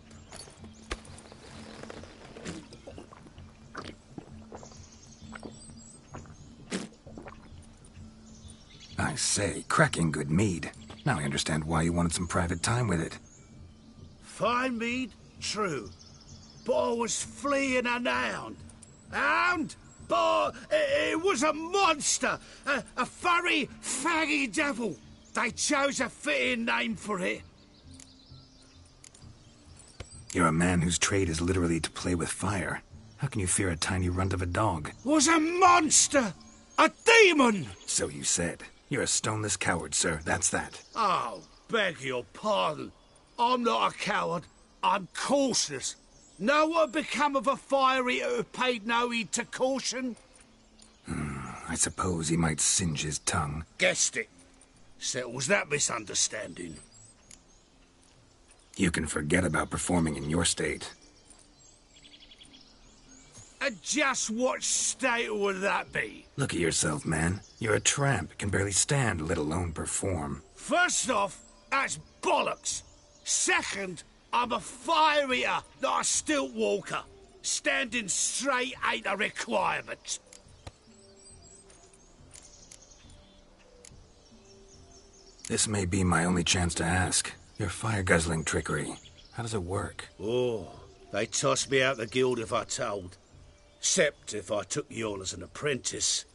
I say, cracking good mead. Now I understand why you wanted some private time with it. Fine mead, true. But I was fleeing an hound. Hound? But it was a monster. A furry, faggy devil. They chose a fitting name for it. You're a man whose trade is literally to play with fire. How can you fear a tiny runt of a dog? Was a monster. A demon. So you said. You're a stoneless coward, sir. That's that. Oh, beg your pardon. I'm not a coward. I'm cautious. Know what become of a fire eater who paid no heed to caution? I suppose he might singe his tongue. Guessed it. Settles that misunderstanding. You can forget about performing in your state. And just what state would that be? Look at yourself, man. You're a tramp, can barely stand, let alone perform. First off, that's bollocks. Second, I'm a fire eater, not a stilt walker. Standing straight ain't a requirement. This may be my only chance to ask. Your fire-guzzling trickery, how does it work? Oh, they tossed me out the guild if I told. Except if I took you on as an apprentice.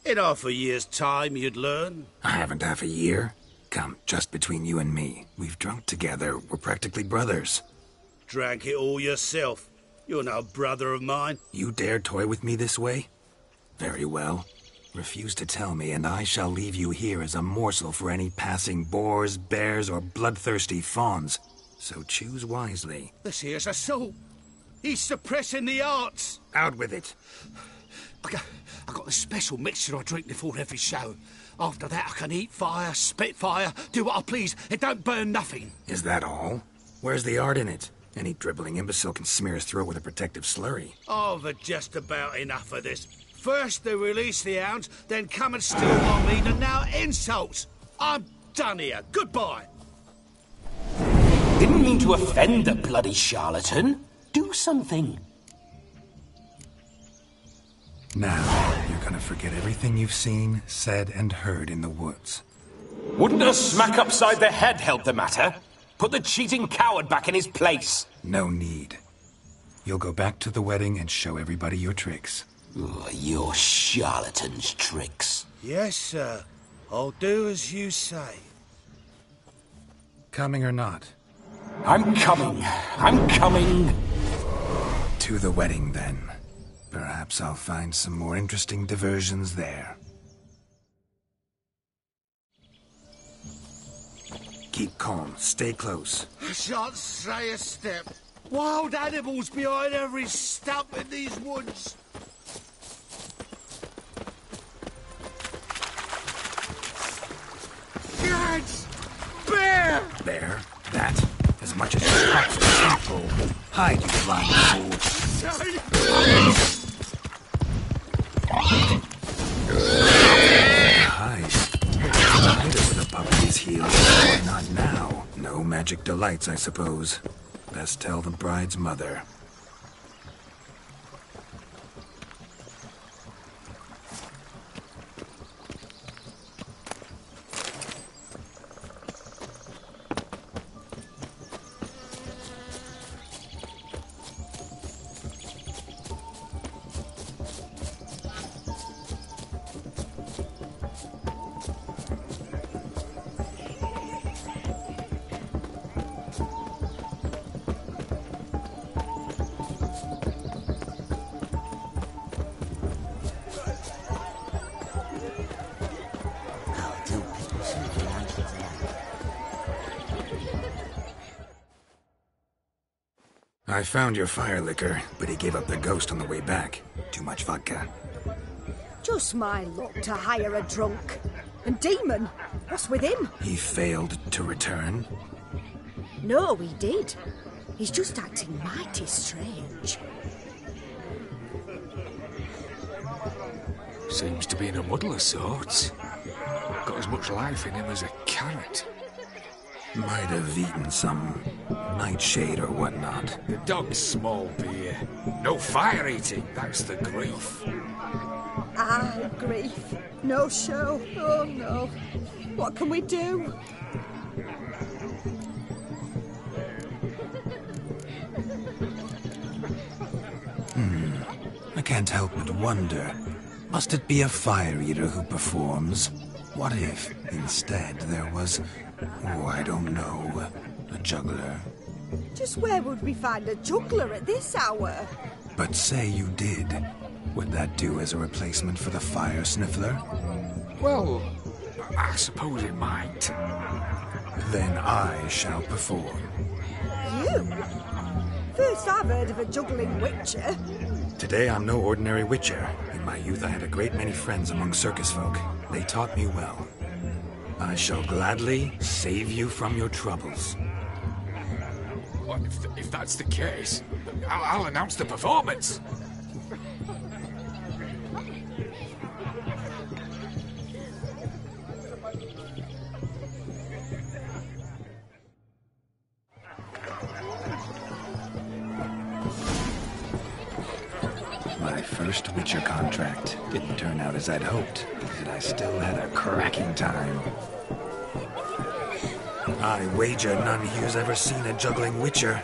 In half a year's time, you'd learn. I haven't half a year. Come, just between you and me. We've drunk together. We're practically brothers. Drank it all yourself. You're no brother of mine. You dare toy with me this way? Very well. Refuse to tell me, and I shall leave you here as a morsel for any passing boars, bears, or bloodthirsty fawns. So choose wisely. This here's assault. He's suppressing the arts. Out with it. I got this special mixture I drink before every show. After that, I can eat fire, spit fire, do what I please. It don't burn nothing. Is that all? Where's the art in it? Any dribbling imbecile can smear his throat with a protective slurry. I've had just about enough of this. First they release the hounds, then come and steal my meat, and now insults. I'm done here. Goodbye. Didn't mean to offend the bloody charlatan. Do something. Now, you're gonna forget everything you've seen, said, and heard in the woods. Wouldn't a smack upside the head help the matter? Put the cheating coward back in his place. No need. You'll go back to the wedding and show everybody your tricks. Your charlatan's tricks. Yes, sir. I'll do as you say. Coming or not? I'm coming. I'm coming. To the wedding, then. Perhaps I'll find some more interesting diversions there. Keep calm. Stay close. I shan't say a step. Wild animals behind every stump in these woods. There. That. As much as you hot for the temple. Hide, you blind fool. Hide. Hide over the puppy's heels. Why not now? No magic delights, I suppose. Best tell the bride's mother. I found your fire liquor, but he gave up the ghost on the way back. Too much vodka. Just my luck to hire a drunk. And Demon, what's with him? He failed to return? No, he did. He's just acting mighty strange. Seems to be in a muddle of sorts. Got as much life in him as a carrot. Might have eaten some nightshade or whatnot. The dog's small beer. No fire eating, that's the grief. Ah, grief. No show. Oh no. What can we do? I can't help but wonder. Must it be a fire eater who performs? What if, instead, there was... oh, I don't know. A juggler. Just where would we find a juggler at this hour? But say you did. Would that do as a replacement for the fire sniffler? Well, I suppose it might. Then I shall perform. You? First I've heard of a juggling witcher. Today I'm no ordinary witcher. In my youth I had a great many friends among circus folk. They taught me well. I shall gladly save you from your troubles. Well, if that's the case, I'll announce the performance. My first Witcher contract didn't turn out as I'd hoped, but I still had a cracking time. I wager none here's ever seen a juggling Witcher.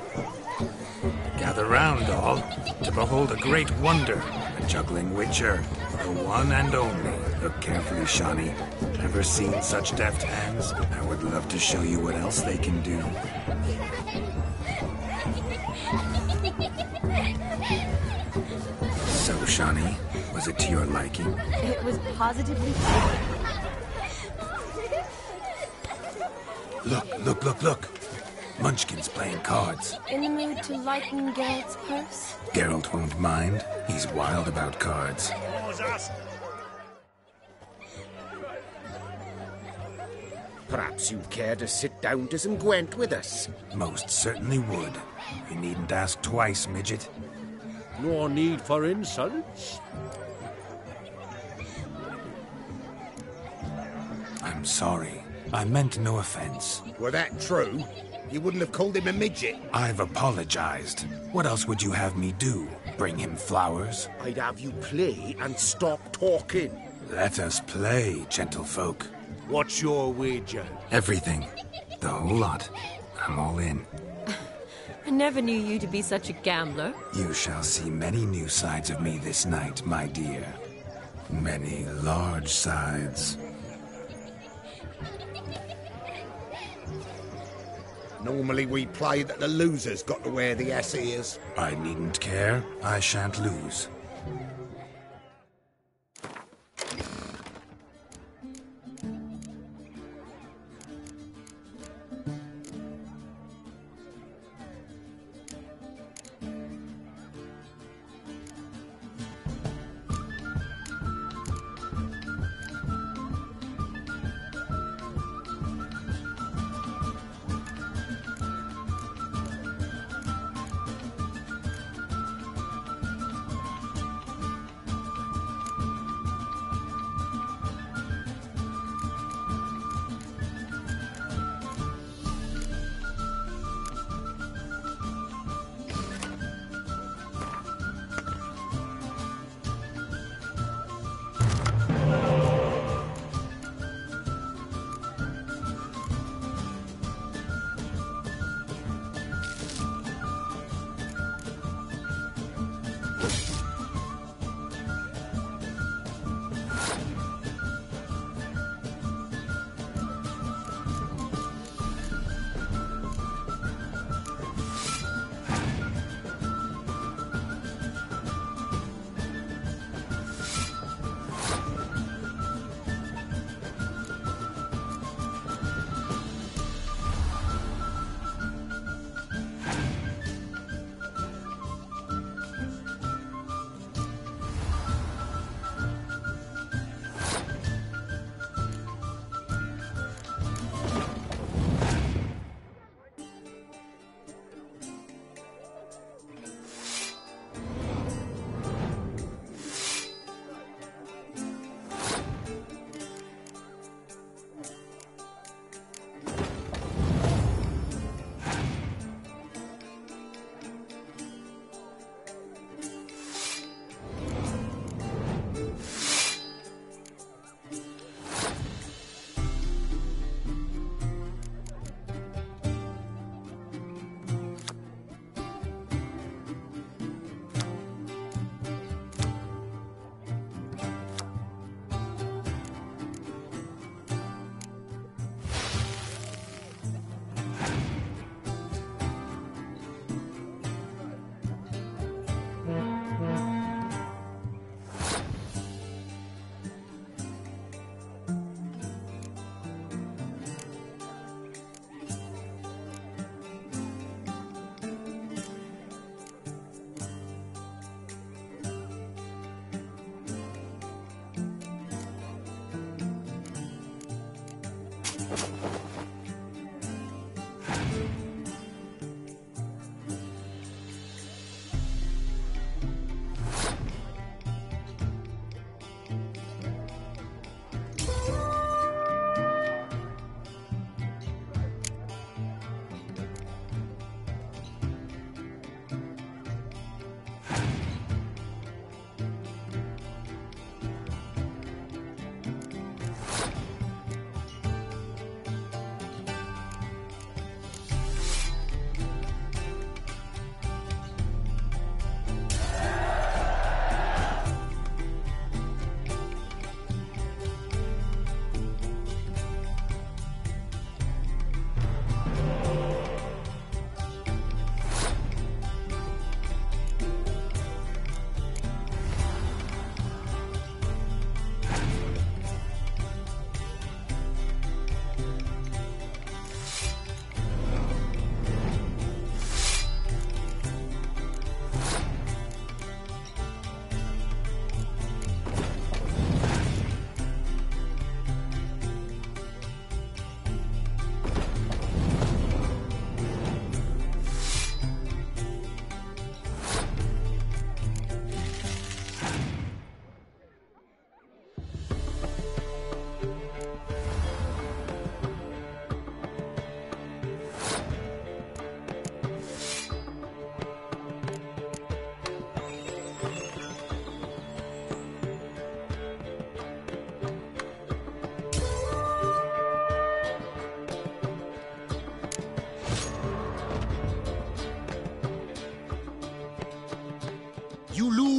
Gather round, all, to behold a great wonder, a juggling Witcher, the one and only. Look carefully, Shawnee. Ever seen such deft hands? I would love to show you what else they can do. So, Shawnee, was it to your liking? It was positively Look. Munchkin's playing cards. in the mood to lighten Geralt's purse. Geralt won't mind. He's wild about cards. Perhaps you'd care to sit down to some Gwent with us. Most certainly would. You needn't ask twice, midget. No need for insults. I'm sorry. I meant no offense. Were that true, you wouldn't have called him a midget. I've apologized. What else would you have me do? Bring him flowers? I'd have you play and stop talking. Let us play, gentlefolk. What's your wager? Everything. The whole lot. I'm all in. I never knew you to be such a gambler. You shall see many new sides of me this night, my dear. Many large sides. Normally we play that the loser's got to wear the ass ears. I needn't care. I shan't lose.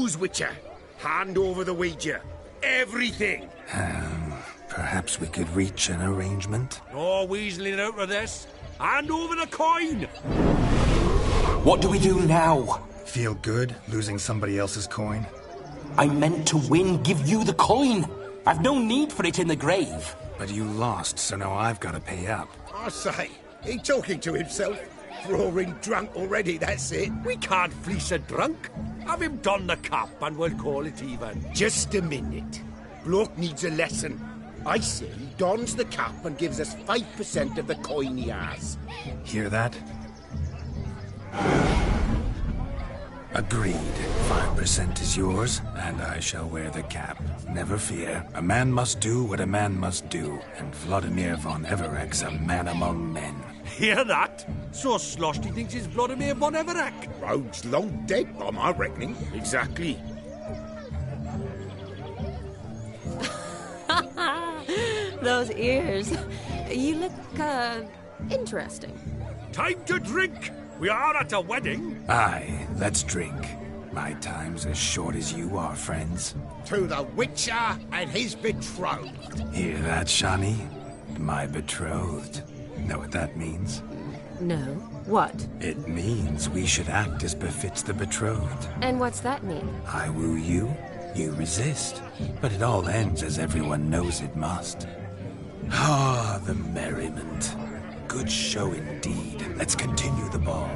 lose, Witcher. Hand over the wager. Everything. Perhaps we could reach an arrangement? No weaseling out of this. Hand over the coin. What do we do now? Feel good losing somebody else's coin? I meant to win, give you the coin. I've no need for it in the grave. But you lost, so now I've got to pay up. I say, he talking to himself. Roaring drunk already, that's it. We can't fleece a drunk. Have him don the cap and we'll call it even. Just a minute. Bloke needs a lesson. I say he dons the cap and gives us 5% of the coin he has. Hear that? Agreed. 5% is yours, and I shall wear the cap. Never fear. A man must do what a man must do, and Vladimir von Everek's a man among men. Hear that? So sloshed he thinks he's Vladimir von Everek. Rogue's long dead, by my reckoning. Exactly. Those ears. You look, interesting. Time to drink! We are at a wedding. Aye, let's drink. My time's as short as you are, friends. To the Witcher and his betrothed. Hear that, Shani? My betrothed. Know what that means? No. What? It means we should act as befits the betrothed. And what's that mean? I woo you, you resist. But it all ends as everyone knows it must. Ah, the merriment. Good show indeed. Let's continue the ball.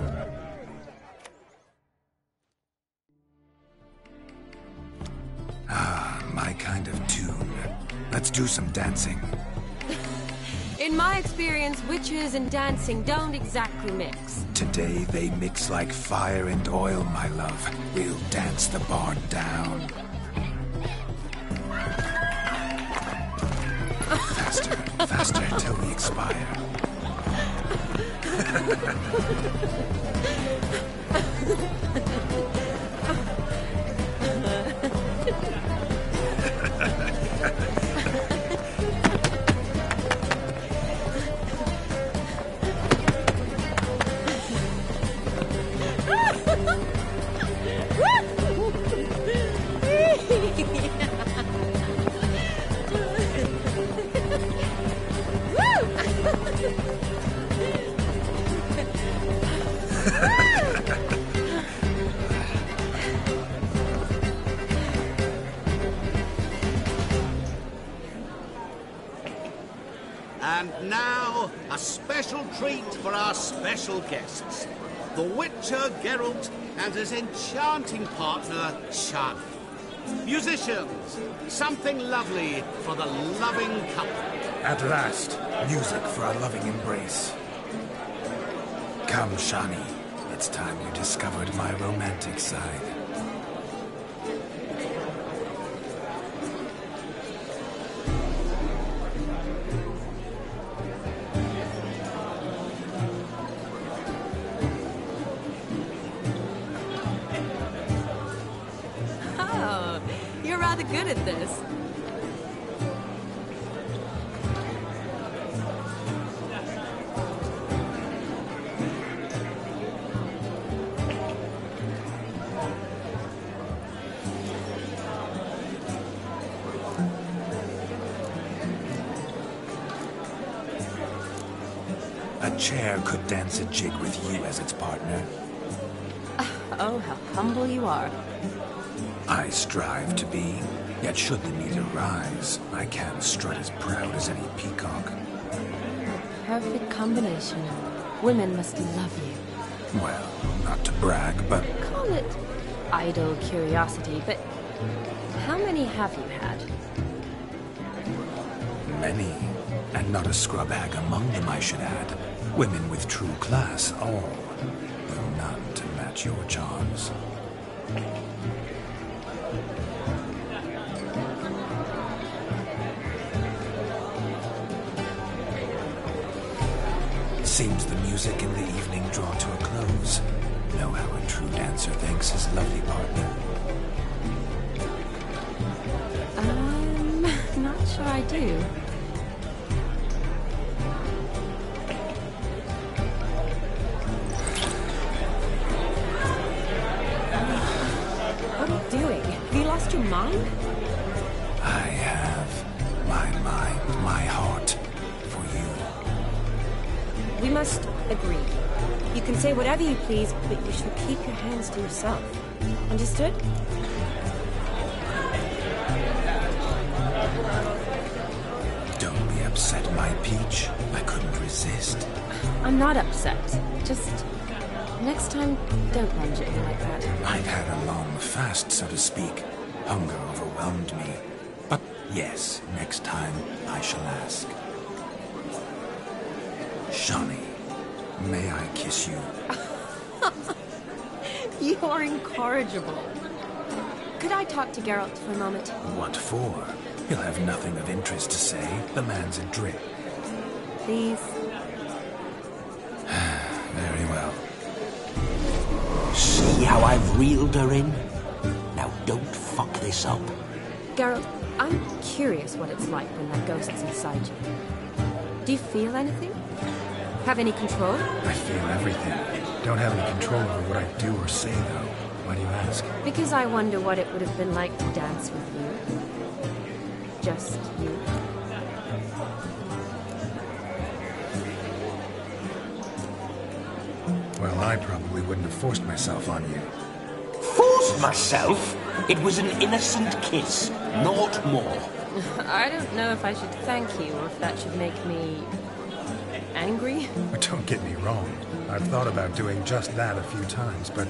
Ah, my kind of tune. Let's do some dancing. In my experience, witches and dancing don't exactly mix. Today they mix like fire and oil, my love. We'll dance the barn down. Faster, faster, till we expire. And now, a special treat for our special guests. The Witcher Geralt and his enchanting partner, Shani. Musicians, something lovely for the loving couple. At last, music for a loving embrace. Come, Shani. It's time you discovered my romantic side. Oh, you're rather good at this. A chair could dance a jig with you as its partner. Oh, how humble you are. I strive to be, yet should the need arise, I can strut as proud as any peacock. Perfect combination. Women must love you. Well, not to brag, but... Call it idle curiosity, but how many have you had? Many. And not a scrub hag among them, I should add. Women with true class, all. Though none to match your charms. Seems the music in the evening draw to a close. Know how a true dancer thanks his lovely partner. Not sure I do. What are you doing? mind? I have my mind, my heart for you. We must agree. You can say whatever you please, but you shall keep your hands to yourself. Understood? Don't be upset, my peach. I couldn't resist. I'm not upset. Just... next time, don't lunge at me like that. I've had a long fast, so to speak. Hunger overwhelmed me. But yes, next time I shall ask. Shawnee, may I kiss you? You are incorrigible. Could I talk to Geralt for a moment? What for? He'll have nothing of interest to say. The man's adrift. Please. Very well. See how I've reeled her in? Now don't fuck this up. Geralt, I'm curious what it's like when that ghost's inside you. Do you feel anything? Have any control? I feel everything. Don't have any control over what I do or say, though. Why do you ask? Because I wonder what it would have been like to dance with you. Just you. Well, I probably wouldn't have forced myself on you. Forced myself? It was an innocent kiss, not more. I don't know if I should thank you or if that should make me... angry? But don't get me wrong. I've thought about doing just that a few times, but...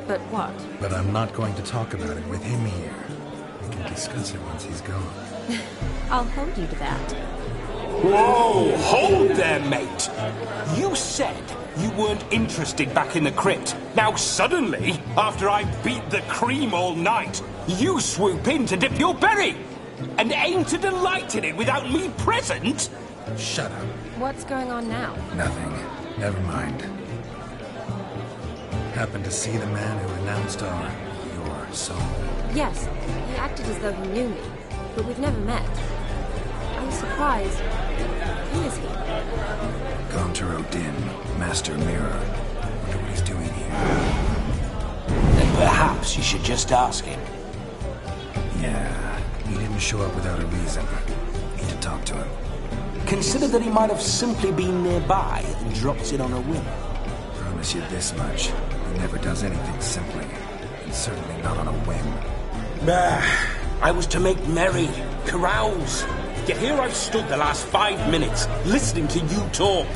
But what? But I'm not going to talk about it with him here. We can discuss it once he's gone. I'll hold you to that. Whoa! Hold there, mate! You said you weren't interested back in the crypt. Now suddenly, after I beat the cream all night, you swoop in to dip your berry! And aim to delight in it without me present? Shut up. What's going on now? Nothing. Never mind. Happened to see the man who announced your soul? Yes, he acted as though he knew me, but we've never met. I was surprised. Who is he? Gaunter Odin, Master Mirror. Wonder what he's doing here. Then perhaps you should just ask him. Yeah, he didn't show up without a reason. Need to talk to him. Consider that he might have simply been nearby and dropped in on a whim. Promise you this much. He never does anything simply. And certainly not on a whim. I was to make merry, carouse. Yet here I've stood the last 5 minutes, listening to you talk.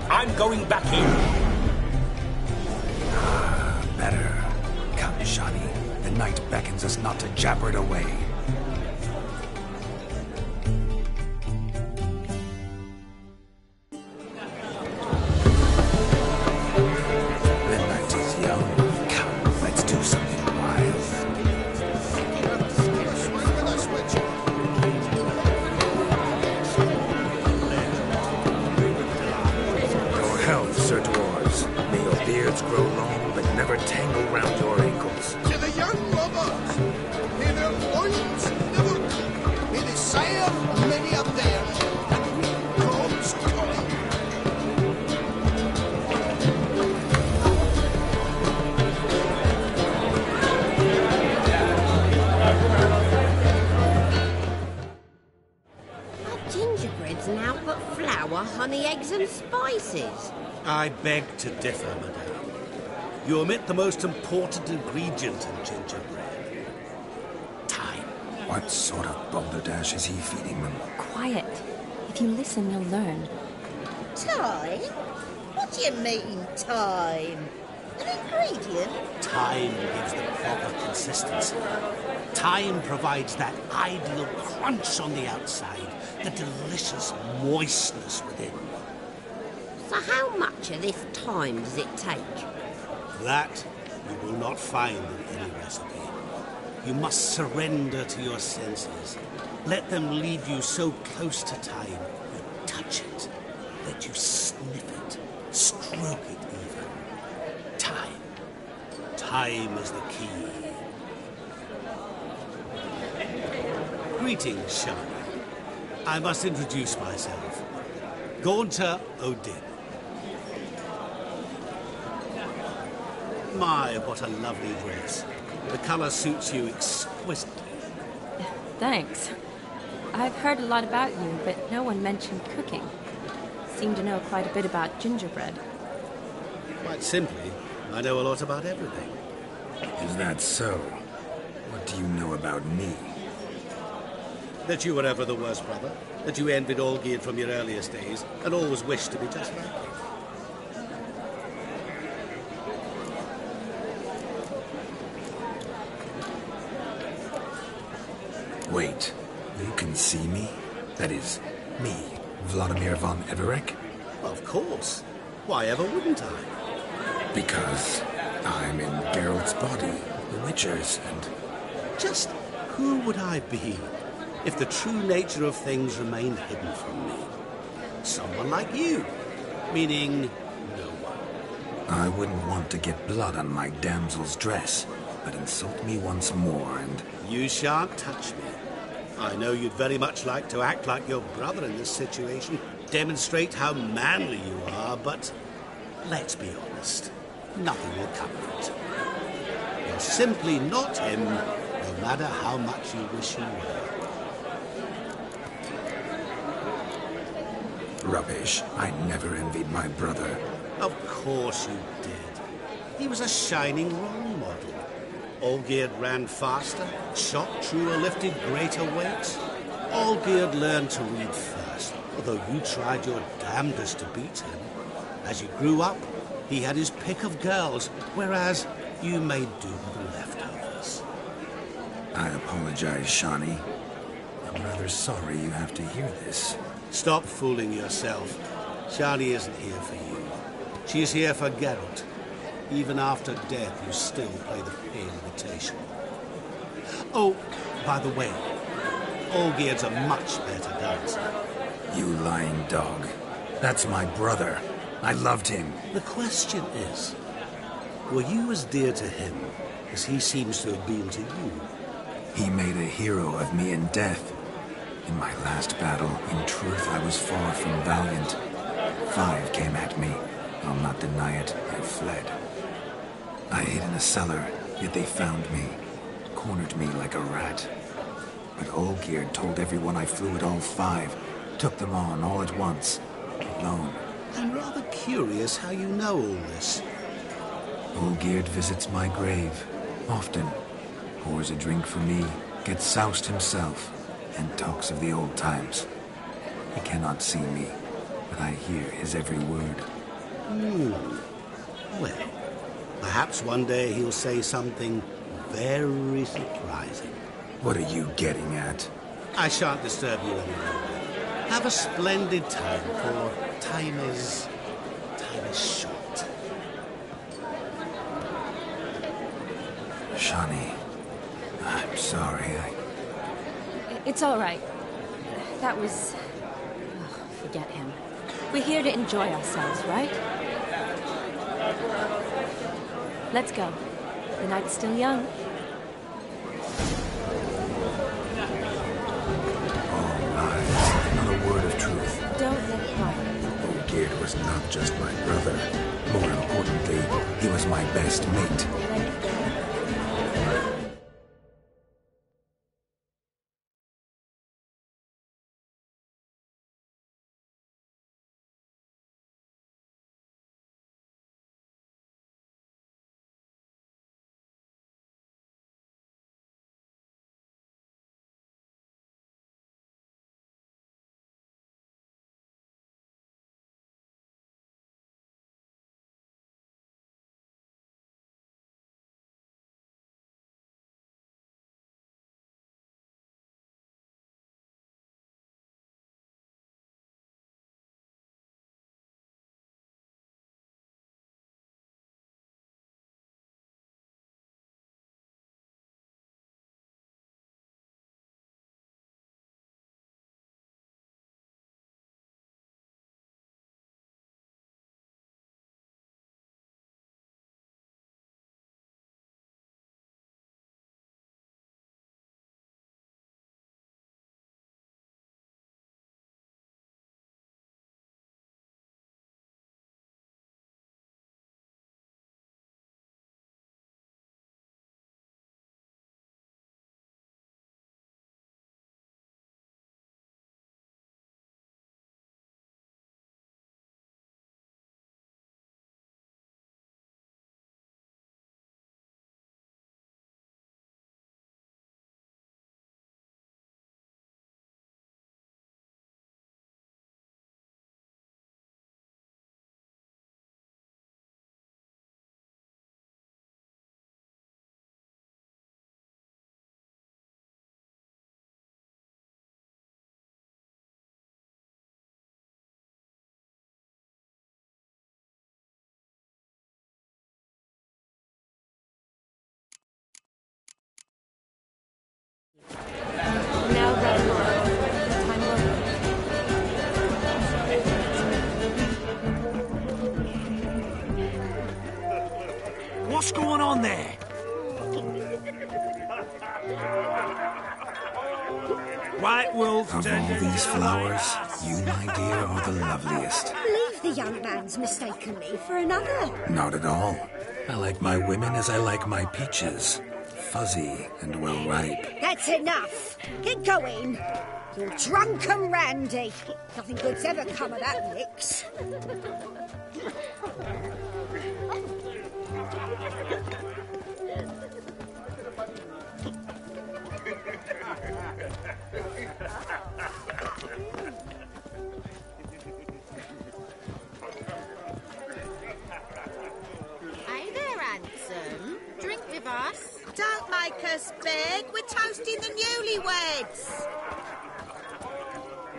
I'm going back in. Better. Come, Shawnee. The night beckons us not to jabber it away. I beg to differ, madame. You omit the most important ingredient in gingerbread. Time. What sort of balderdash is he feeding them? Quiet. If you listen, you'll learn. Time? What do you mean, time? An ingredient? Time gives the proper consistency. Time provides that ideal crunch on the outside, the delicious moistness within. So how much of this time does it take? That you will not find in any recipe. You must surrender to your senses. Let them lead you so close to time, you touch it, that you sniff it, stroke it even. Time. Time is the key. Greetings, Shawnee. I must introduce myself. Gaunter Odin. My, what a lovely dress. The colour suits you exquisitely. Thanks. I've heard a lot about you, but no one mentioned cooking. Seem to know quite a bit about gingerbread. Quite simply, I know a lot about everything. Is that so? What do you know about me? That you were ever the worst brother, that you envied Olgierd from your earliest days, and always wished to be just like him. Wait, you can see me? That is, me, Vladimir von Everec? Of course. Why ever wouldn't I? Because I'm in Geralt's body, the Witcher's, and... Just who would I be if the true nature of things remained hidden from me? Someone like you, meaning no one. I wouldn't want to get blood on my damsel's dress, but insult me once more and... You shan't touch me. I know you'd very much like to act like your brother in this situation, demonstrate how manly you are, but let's be honest, nothing will come of it. You're simply not him, no matter how much you wish you were. Rubbish. I never envied my brother. Of course you did. He was a shining role model. Olgierd ran faster, shot truer, lifted greater weights. Olgierd learned to read first, although you tried your damnedest to beat him. As you grew up, he had his pick of girls, whereas you made do with the leftovers. I apologize, Shani. I'm rather sorry you have to hear this. Stop fooling yourself. Shani isn't here for you. She's here for Geralt. Even after death, you still play the pale imitation. Oh, by the way, Olgierd's a much better dancer. You lying dog. That's my brother. I loved him. The question is, were you as dear to him as he seems to have been to you? He made a hero of me in death. In my last battle, in truth, I was far from valiant. 5 came at me. I'll not deny it, I fled. I hid in a cellar, yet they found me, cornered me like a rat. But Olgierd told everyone I flew at all 5, took them on all at once, alone. I'm rather curious how you know all this. Olgierd visits my grave, often, pours a drink for me, gets soused himself, and talks of the old times. He cannot see me, but I hear his every word. Well, perhaps one day he'll say something very surprising. What are you getting at? I shan't disturb you any longer. Have a splendid time, for time is short. Shani, I'm sorry, It's all right. That was... Oh, forget him. We're here to enjoy ourselves, right? Let's go. The night's still young. All lies, not a word of truth. Don't let it bother you. Olgierd was not just my brother. More importantly, he was my best mate. What's going on there? White Wolf... Of all these flowers, you, my dear, are the loveliest. I believe the young man's mistaken me for another. Not at all. I like my women as I like my peaches. Fuzzy and well ripe. That's enough. Get going. You're drunken randy. Nothing good's ever come of that mix. Hey there, handsome. Drink with us. Don't make us beg. We're toasting the newlyweds.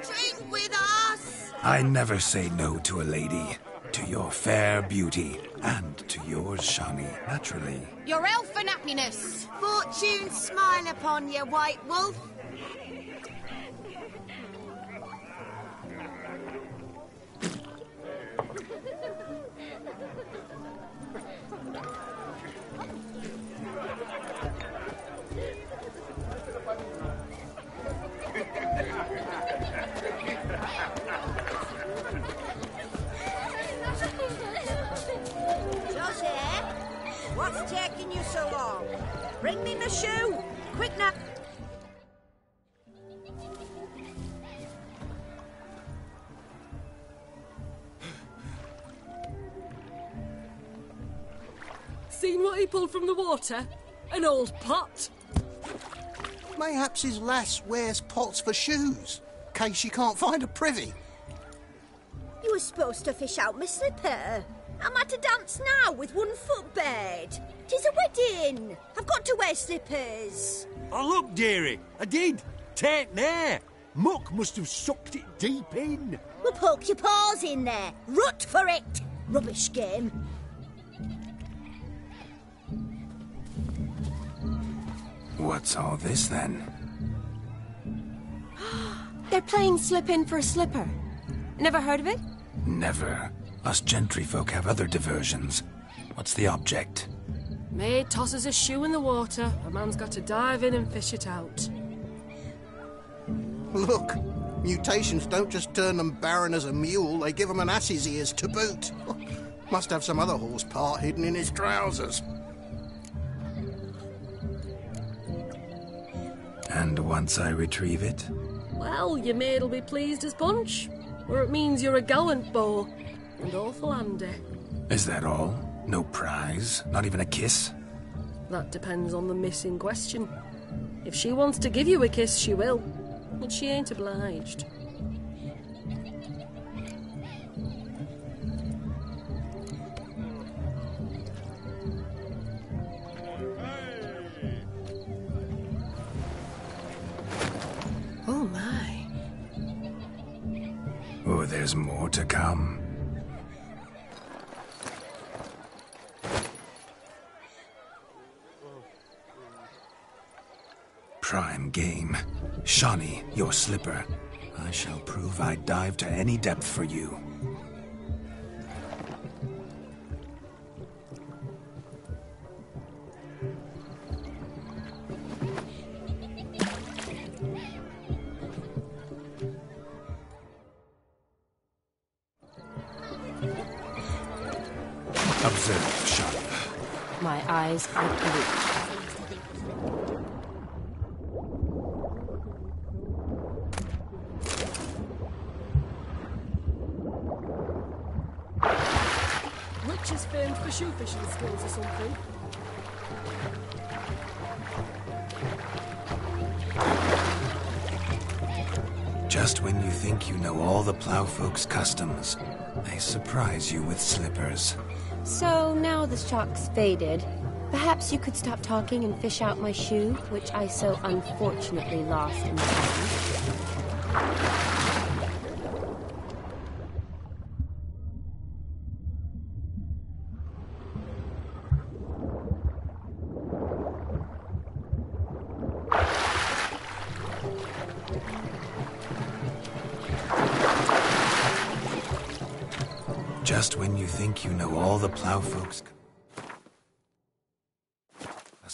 Drink with us. I never say no to a lady. To your fair beauty. And to yours, Shani, naturally. Your elfin happiness. Fortune smile upon you, White Wolf. What's taking you so long? Bring me my shoe. Quick now. Seen what he pulled from the water? An old pot. Mayhaps his lass wears pots for shoes, case she can't find a privy. You were supposed to fish out my slipper. Am I to dance now with one foot bared? 'Tis a wedding. I've got to wear slippers. Oh, look, dearie, I did. Tain't there. Muck must have sucked it deep in. Well, poke your paws in there. Rut for it. Rubbish game. What's all this, then? They're playing slip in for a slipper. Never heard of it? Never. Us gentry folk have other diversions. What's the object? Maid tosses a shoe in the water. A man's got to dive in and fish it out. Look, mutations don't just turn them barren as a mule, they give them an ass's ears to boot. Must have some other horse part hidden in his trousers. And once I retrieve it? Well, your maid'll be pleased as punch. Or it means you're a gallant beau. And awful handy. Is that all? No prize? Not even a kiss? That depends on the miss in question. If she wants to give you a kiss, she will. But she ain't obliged. Oh, my. Oh, there's more to come. Prime game. Shawnee, your slipper. I shall prove I'd dive to any depth for you. Observe, Shawnee. My eyes are blue. Witch is famed for shoe fishing skills or something. Just when you think you know all the plowfolk's customs, they surprise you with slippers. So now the shock's faded. Perhaps you could stop talking and fish out my shoe, which I so unfortunately lost in the pond. Just when you think you know all the plowfolk's...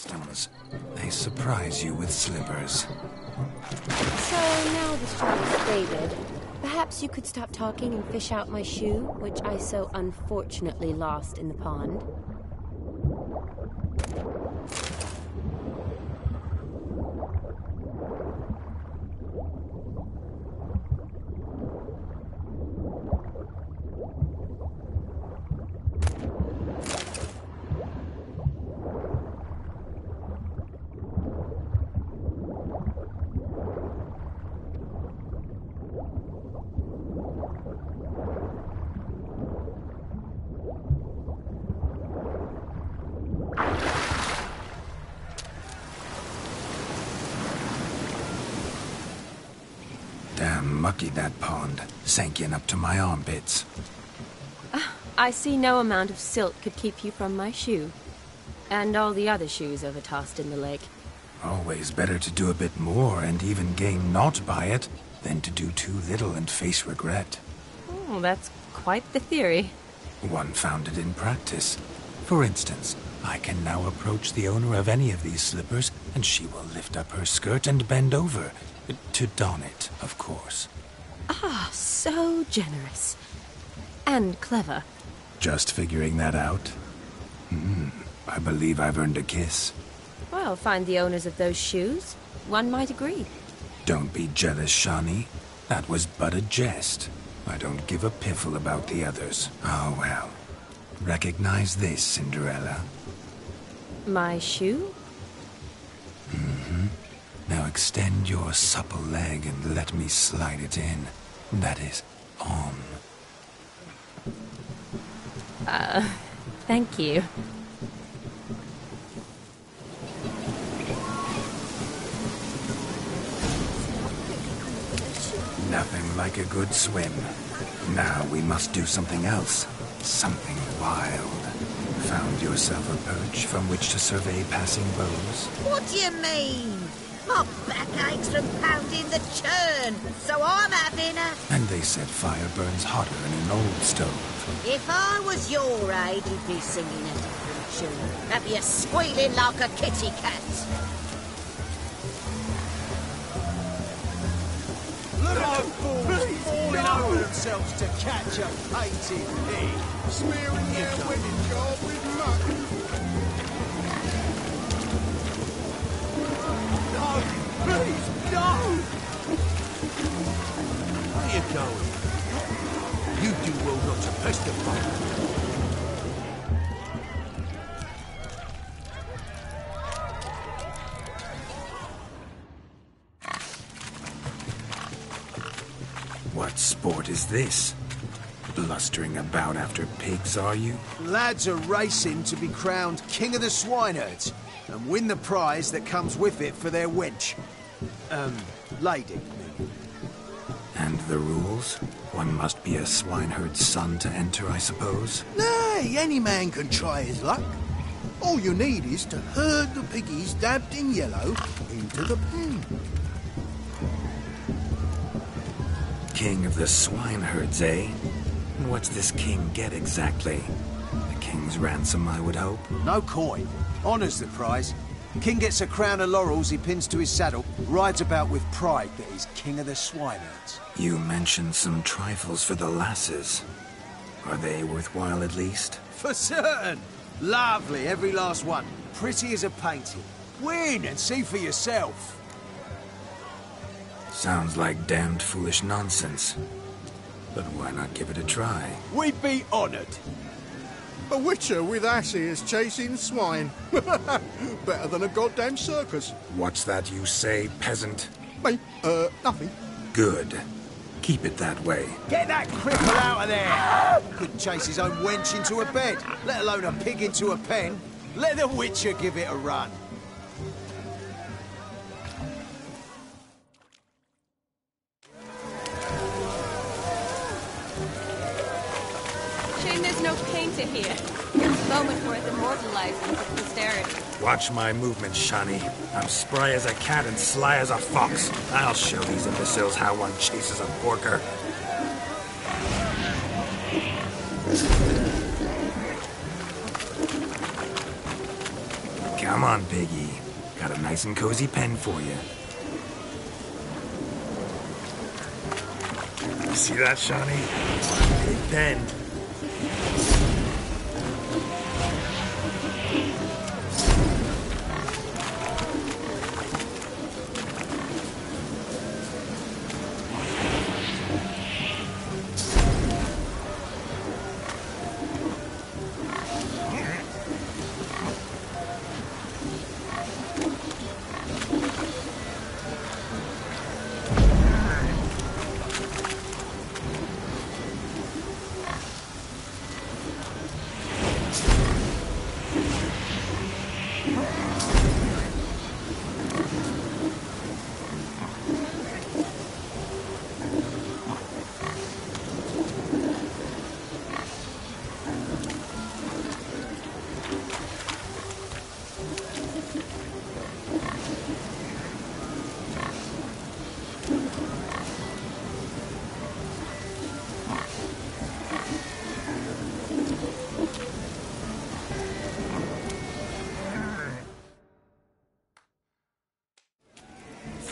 customs. They surprise you with slippers. So now the storm is faded. Perhaps you could stop talking and fish out my shoe, which I so unfortunately lost in the pond. Damn mucky, that pond. Sank in up to my armpits. I see no amount of silt could keep you from my shoe. And all the other shoes overtossed in the lake. Always better to do a bit more and even gain naught by it than to do too little and face regret. Oh, that's quite the theory. One founded in practice. For instance, I can now approach the owner of any of these slippers, and she will lift up her skirt and bend over. To don it, of course. Ah, so generous. And clever. Just figuring that out? I believe I've earned a kiss. Well, find the owners of those shoes. One might agree. Don't be jealous, Shani. That was but a jest. I don't give a piffle about the others. Oh, well. Recognize this, Cinderella. My shoe? Now extend your supple leg and let me slide it in. That is, on. Thank you. Nothing like a good swim. Now we must do something else. Something wild. Found yourself a perch from which to survey passing bows? What do you mean? My back aches from pounding the churn, so I'm having a... And they said fire burns hotter in an old stove. If I was your age, you'd be singing a different tune. Have you squealing like a kitty cat? Look at fools falling over themselves to catch a painted pig. Smearing their wedding job with muck. No, please, no! Where are you going? You do well not to pestify. What sport is this? Blustering about after pigs, are you? Lads are racing to be crowned King of the Swineherds and win the prize that comes with it for their wench. Lady. And the rules? One must be a swineherd's son to enter, I suppose? Nay, any man can try his luck. All you need is to herd the piggies dabbed in yellow into the pen. King of the swineherds, eh? And what's this king get exactly? The king's ransom, I would hope? No coin. Honours the prize. King gets a crown of laurels he pins to his saddle, rides about with pride that he's king of the swineherds. You mentioned some trifles for the lasses. Are they worthwhile at least? For certain! Lovely, every last one. Pretty as a painting. Win and see for yourself. Sounds like damned foolish nonsense. But why not give it a try? We'd be honoured. A witcher with asses chasing swine. Better than a goddamn circus. What's that you say, peasant? Me? Nothing. Good. Keep it that way. Get that cripple out of there! Couldn't chase his own wench into a bed, let alone a pig into a pen. Let the witcher give it a run. Shame there's no painter here. It's a moment worth immortalizing for posterity. Watch my movements, Shani. I'm spry as a cat and sly as a fox. I'll show these imbeciles how one chases a porker. Come on, Piggy. Got a nice and cozy pen for you. See that, Shawnee? Big pen.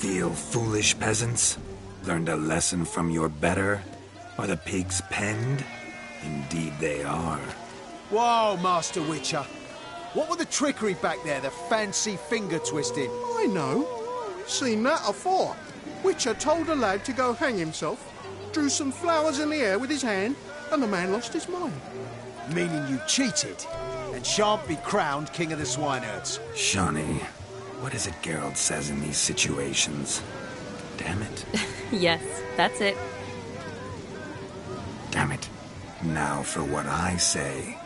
Feel foolish, peasants? Learned a lesson from your better? Are the pigs penned? Indeed they are. Whoa, Master Witcher. What were the trickery back there, the fancy finger twisting? I know. Seen that afore. Witcher told a lad to go hang himself, drew some flowers in the air with his hand, and the man lost his mind. Meaning you cheated, and shan't be crowned King of the Swineherds. Shawnee, what is it Geralt says in these situations? Damn it. Yes, that's it. Damn it. Now for what I say.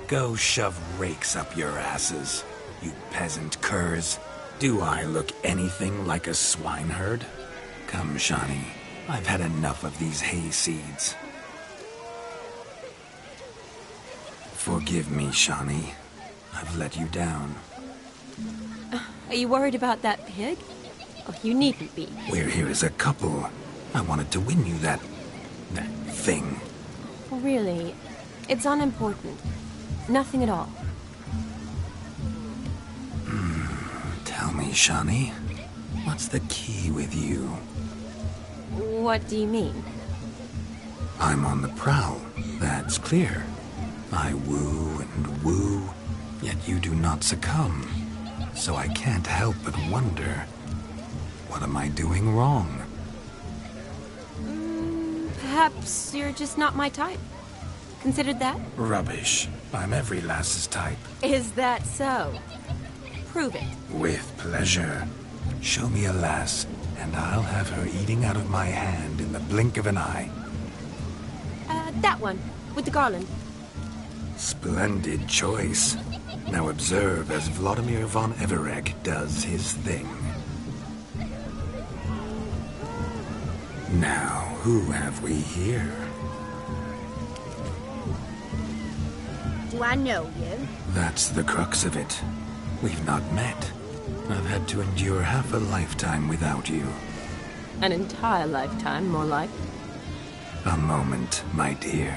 Go shove rakes up your asses, you peasant curs. Do I look anything like a swineherd? Come, Shawnee. I've had enough of these hay seeds. Forgive me, Shawnee. I've let you down. Are you worried about that pig? Oh, you needn't be. We're here as a couple. I wanted to win you that thing. Really, it's unimportant. Nothing at all. Tell me, Shawnee, what's the key with you? What do you mean? I'm on the prowl, that's clear. I woo and woo, yet you do not succumb. So I can't help but wonder, what am I doing wrong? Perhaps you're just not my type. Considered that? Rubbish. I'm every lass's type. Is that so? Prove it. With pleasure. Show me a lass, and I'll have her eating out of my hand in the blink of an eye. That one, with the garland. Splendid choice. Now observe as Vladimir von Everec does his thing. Now, who have we here? Do I know you? That's the crux of it. We've not met. I've had to endure half a lifetime without you. An entire lifetime, more like. A moment, my dear.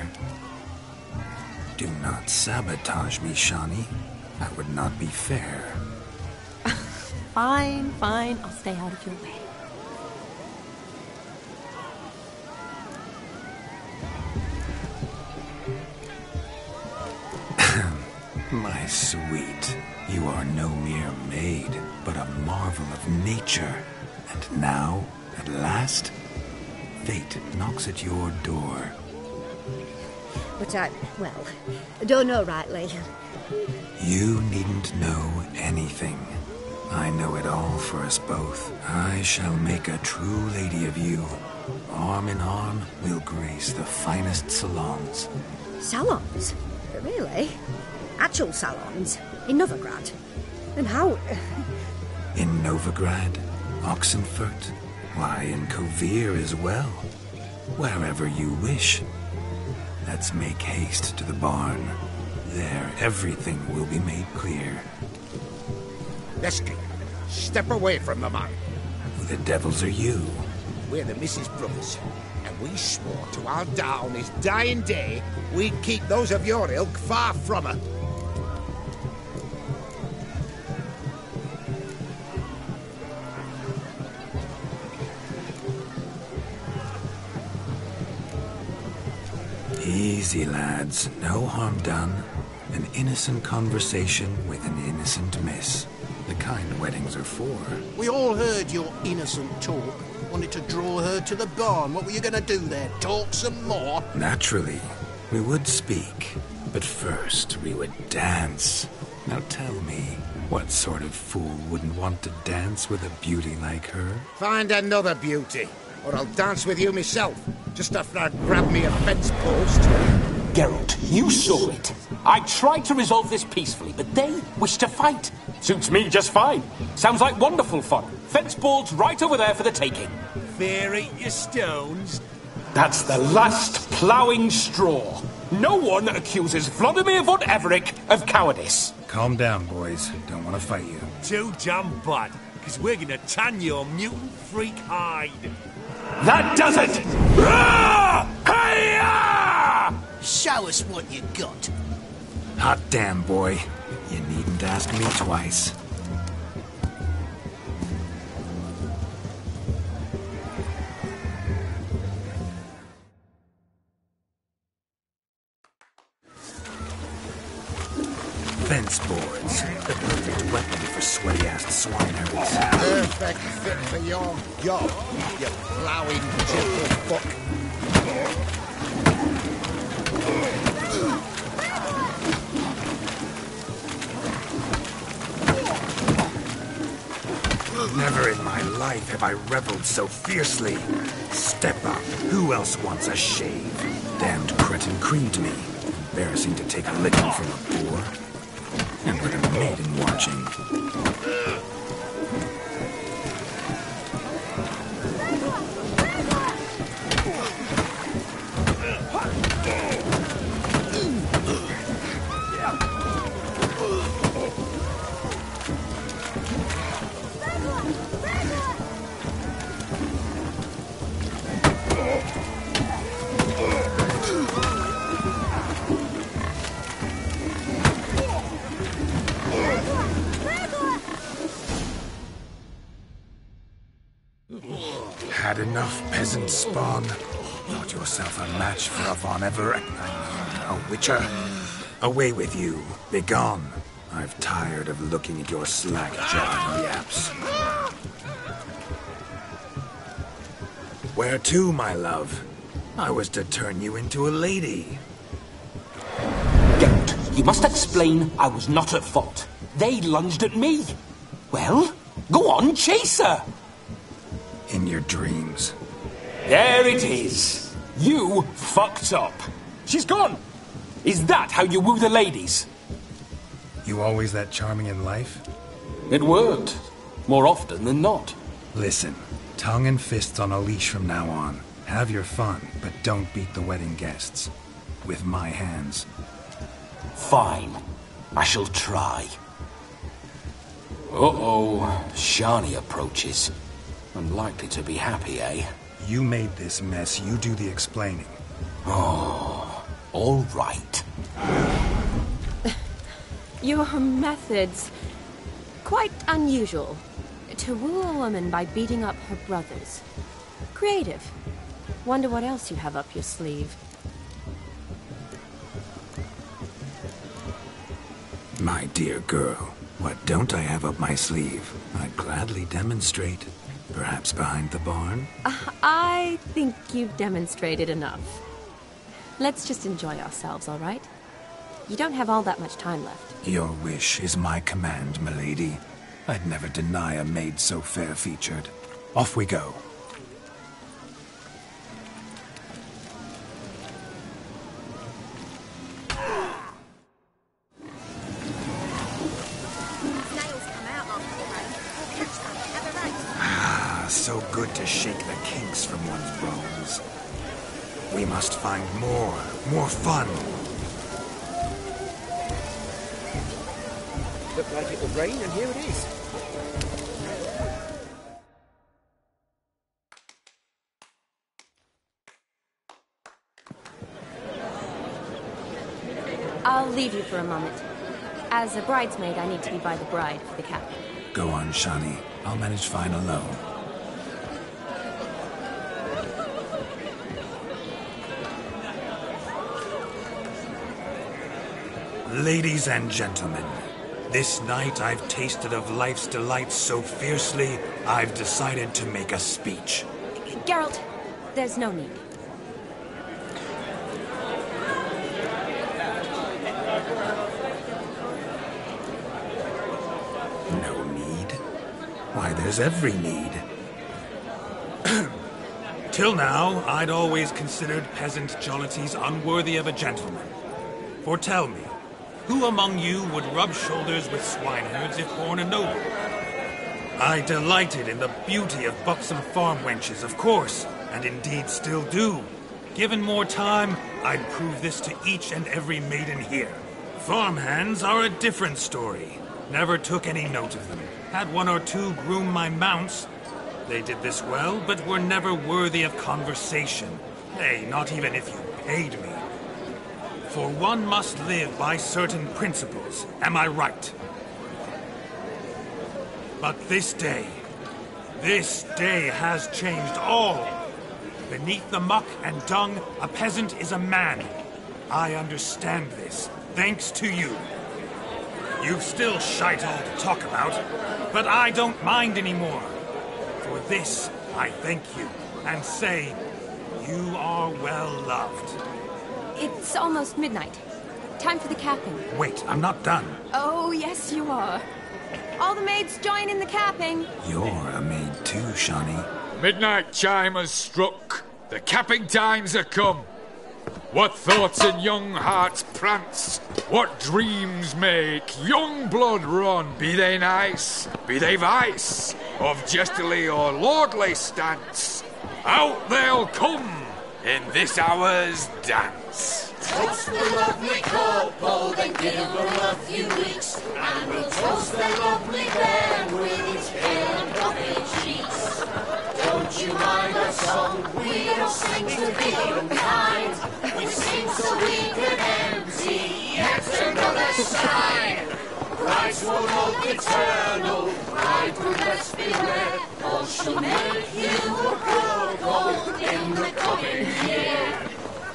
Do not sabotage me, Shawnee. That would not be fair. Fine, fine. I'll stay out of your way. My sweet, you are no mere maid, but a marvel of nature. And now, at last, fate knocks at your door. But I don't know rightly. You needn't know anything. I know it all for us both. I shall make a true lady of you. Arm in arm, we'll grace the finest salons. Salons? Really? Actual salons? In Novigrad? And how... In Novigrad, Oxenfurt, why, in Kovir as well. Wherever you wish. Let's make haste to the barn. There, everything will be made clear. Leslie, step away from the man. Who the devils are you? We're the Mrs. Brothers, and we swore to our da on his dying day we'd keep those of your ilk far from her. Easy, lads. No harm done. An innocent conversation with an innocent miss. The kind weddings are for. We all heard your innocent talk. Wanted to draw her to the barn. What were you going to do there? Talk some more? Naturally, we would speak. But first, we would dance. Now tell me, what sort of fool wouldn't want to dance with a beauty like her? Find another beauty, or I'll dance with you myself, just after I grab me a fence post. Geralt, you saw it. I tried to resolve this peacefully, but they wish to fight. Suits me just fine. Sounds like wonderful fun. Fence boards right over there for the taking. Fear eat your stones. That's the last ploughing straw. No one accuses Vladimir von Everec of cowardice. Calm down, boys. Don't want to fight you. Too damn bad, because we're going to tan your mutant freak hide. That does it! Show us what you got. Hot damn, boy. You needn't ask me twice. Fence boards. The perfect weapon for sweaty-assed swineherds. Perfect fit for your job, you ploughing gentlefolk. Never in my life have I reveled so fiercely. Step up. Who else wants a shave? Damned cretin creamed me. Embarrassing to take a licking from a boor. And with a maiden watching. Had enough, peasant spawn. Thought yourself a match for a Von Everett. A witcher. Away with you. Begone. I've tired of looking at your slack-jawed yaps. Where to, my love? I was to turn you into a lady. Geralt, you must explain I was not at fault. They lunged at me. Well, go on, chase her. In your dreams. There it is. You fucked up. She's gone. Is that how you woo the ladies? You always that charming in life? It worked. More often than not. Listen, tongue and fists on a leash from now on. Have your fun, but don't beat the wedding guests. With my hands. Fine. I shall try. Uh-oh. Shani approaches. Unlikely to be happy, eh? You made this mess. You do the explaining. Oh, all right. Your methods... quite unusual. To woo a woman by beating up her brothers. Creative. Wonder what else you have up your sleeve. My dear girl, what don't I have up my sleeve? I'd gladly demonstrate. Perhaps behind the barn? I think you've demonstrated enough. Let's just enjoy ourselves, all right? You don't have all that much time left. Your wish is my command, milady. I'd never deny a maid so fair-featured. Off we go. So good to shake the kinks from one's bones. We must find more fun. Looked like it would rain, and here it is. I'll leave you for a moment. As a bridesmaid, I need to be by the bride for the cap. Go on, Shani. I'll manage fine alone. Ladies and gentlemen, this night I've tasted of life's delights so fiercely, I've decided to make a speech. Geralt, there's no need. No need? Why, there's every need. Till now, I'd always considered peasant jollities unworthy of a gentleman. For tell me, who among you would rub shoulders with swineherds if born a noble? I delighted in the beauty of buxom farm wenches, of course, and indeed still do. Given more time, I'd prove this to each and every maiden here. Farmhands are a different story. Never took any note of them. Had one or two groom my mounts. They did this well, but were never worthy of conversation. Nay, not even if you paid me. For one must live by certain principles, am I right? But this day has changed all. Beneath the muck and dung, a peasant is a man. I understand this, thanks to you. You've still shite all to talk about, but I don't mind anymore. For this, I thank you, and say, you are well loved. It's almost midnight. Time for the capping. Wait, I'm not done. Oh, yes, you are. All the maids join in the capping. You're a maid too, Shawnee. Midnight chime has struck. The capping times are come. What thoughts in young hearts prance? What dreams make young blood run? Be they nice, be they vice, of jestily or lordly stance, out they'll come in this hour's dance. Toast the lovely couple, then give her a few weeks, and we'll toast the lovely bairn with its hair and puffy cheeks. Don't you mind our song? We don't sing to be unkind. We sing so we can empty yet another shrine. Christ will love eternal, bride will best beware, or she'll make you a cuckold in the coming year.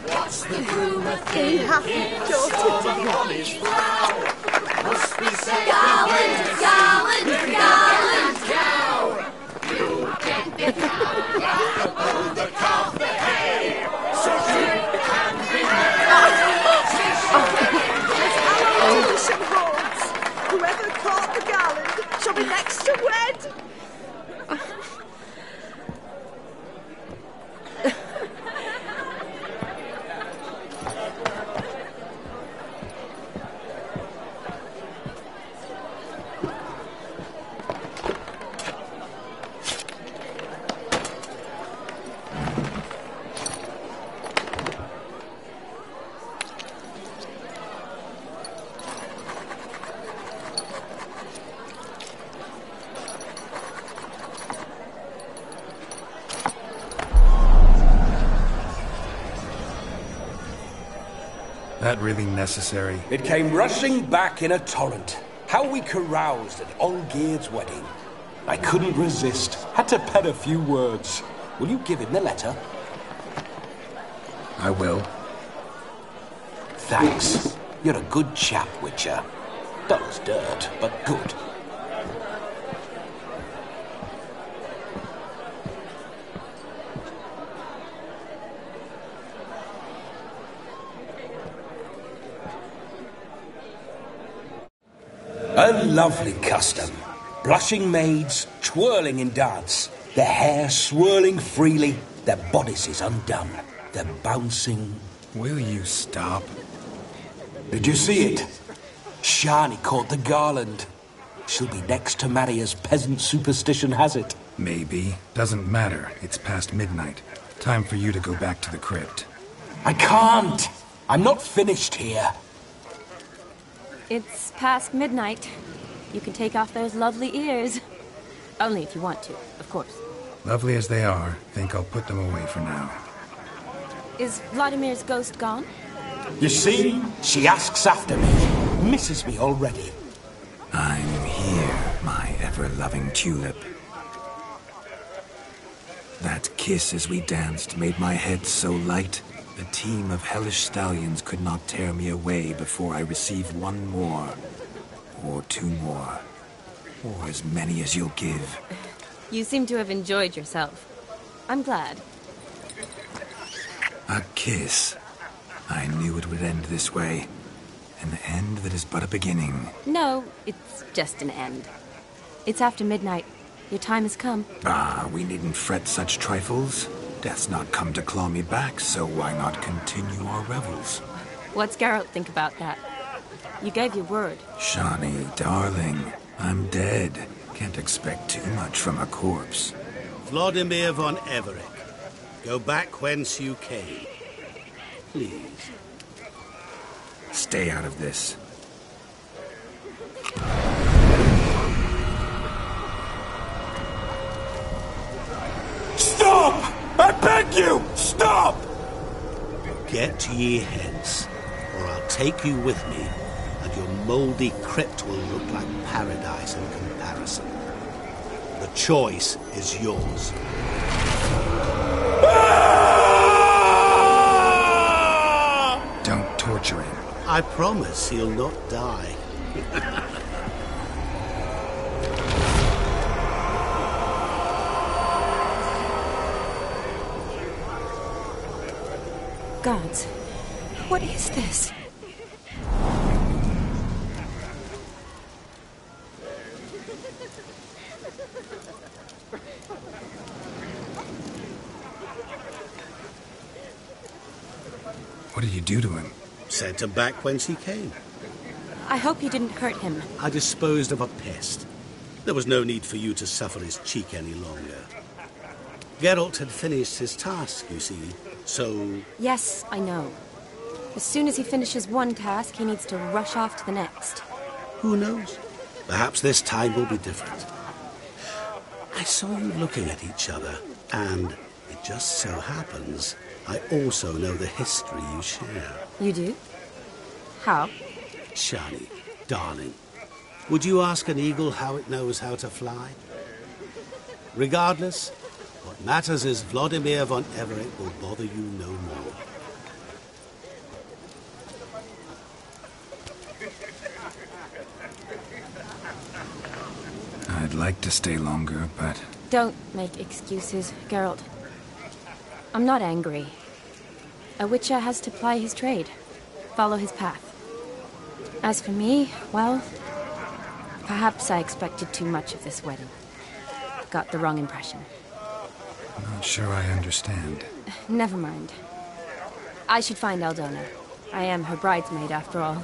What's the groom a thinking? Storm a Molly's brow. Must be said cow. You get the cow, oh, the calf the hay. So drink and be merry. Tradition holds. Whoever caught the garland shall be next to wed. That really necessary? It came rushing back in a torrent. How we caroused at Olgierd's wedding. I couldn't resist. Had to pen a few words. Will you give him the letter? I will. Thanks. You're a good chap, Witcher. Dull as dirt, but good. A lovely custom. Blushing maids, twirling in dance, their hair swirling freely, their bodices undone, their bouncing... Will you stop? Did you see it? Shani caught the garland. She'll be next to marry as peasant superstition has it. Maybe. Doesn't matter. It's past midnight. Time for you to go back to the crypt. I can't. I'm not finished here. It's past midnight. You can take off those lovely ears. Only if you want to, of course. Lovely as they are, think I'll put them away for now. Is Vladimir's ghost gone? You see? She asks after me. Misses me already. I'm here, my ever-loving tulip. That kiss as we danced made my head so light. A team of hellish stallions could not tear me away before I receive one more. Or two more. Or as many as you'll give. You seem to have enjoyed yourself. I'm glad. A kiss. I knew it would end this way. An end that is but a beginning. No, it's just an end. It's after midnight. Your time has come. Ah, we needn't fret such trifles. Death's not come to claw me back, so why not continue our revels? What's Geralt think about that? You gave your word. Shawnee, darling, I'm dead. Can't expect too much from a corpse. Vladimir von Everett, go back whence you came. Please. Stay out of this. Stop! I beg you! Stop! Get ye hence, or I'll take you with me, and your mouldy crypt will look like paradise in comparison. The choice is yours. Don't torture him. I promise he'll not die. Gods, what is this? What did you do to him? Sent him back whence he came. I hope you didn't hurt him. I disposed of a pest. There was no need for you to suffer his cheek any longer. Geralt had finished his task, you see, so... Yes, I know. As soon as he finishes one task, he needs to rush off to the next. Who knows? Perhaps this time will be different. I saw you looking at each other, and it just so happens I also know the history you share. You do? How? Shani, darling, would you ask an eagle how it knows how to fly? Regardless, what matters is Vladimir von Everett will bother you no more. I'd like to stay longer, but... Don't make excuses, Geralt. I'm not angry. A witcher has to ply his trade, follow his path. As for me, well, perhaps I expected too much of this wedding. Got the wrong impression. Not sure I understand. Never mind. I should find Aldona. I am her bridesmaid, after all.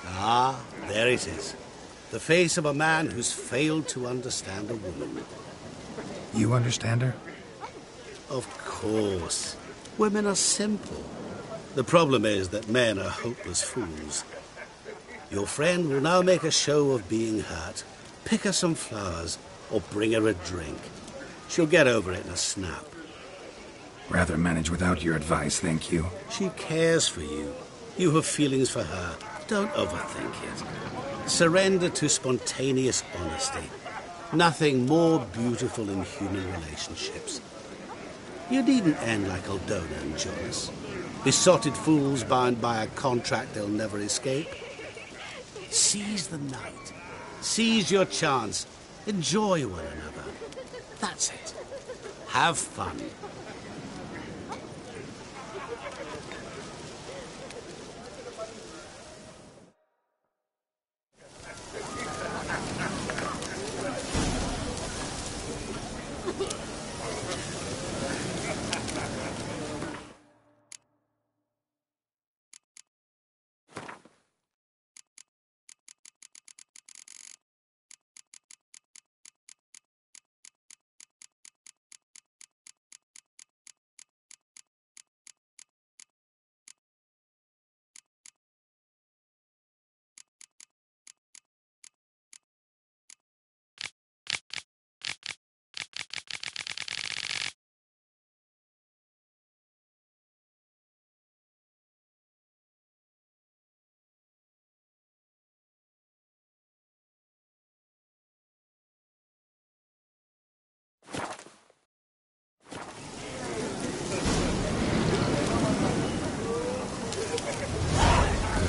Ah, there it is. The face of a man who's failed to understand a woman. You understand her? Of course. Women are simple. The problem is that men are hopeless fools. Your friend will now make a show of being hurt, pick her some flowers, or bring her a drink. She'll get over it in a snap. Rather manage without your advice, thank you. She cares for you. You have feelings for her. Don't overthink it. Surrender to spontaneous honesty. Nothing more beautiful in human relationships. You needn't end like Aldona and Jonas. Besotted fools bound by a contract they'll never escape. Seize the night. Seize your chance. Enjoy one another. That's it. Have fun.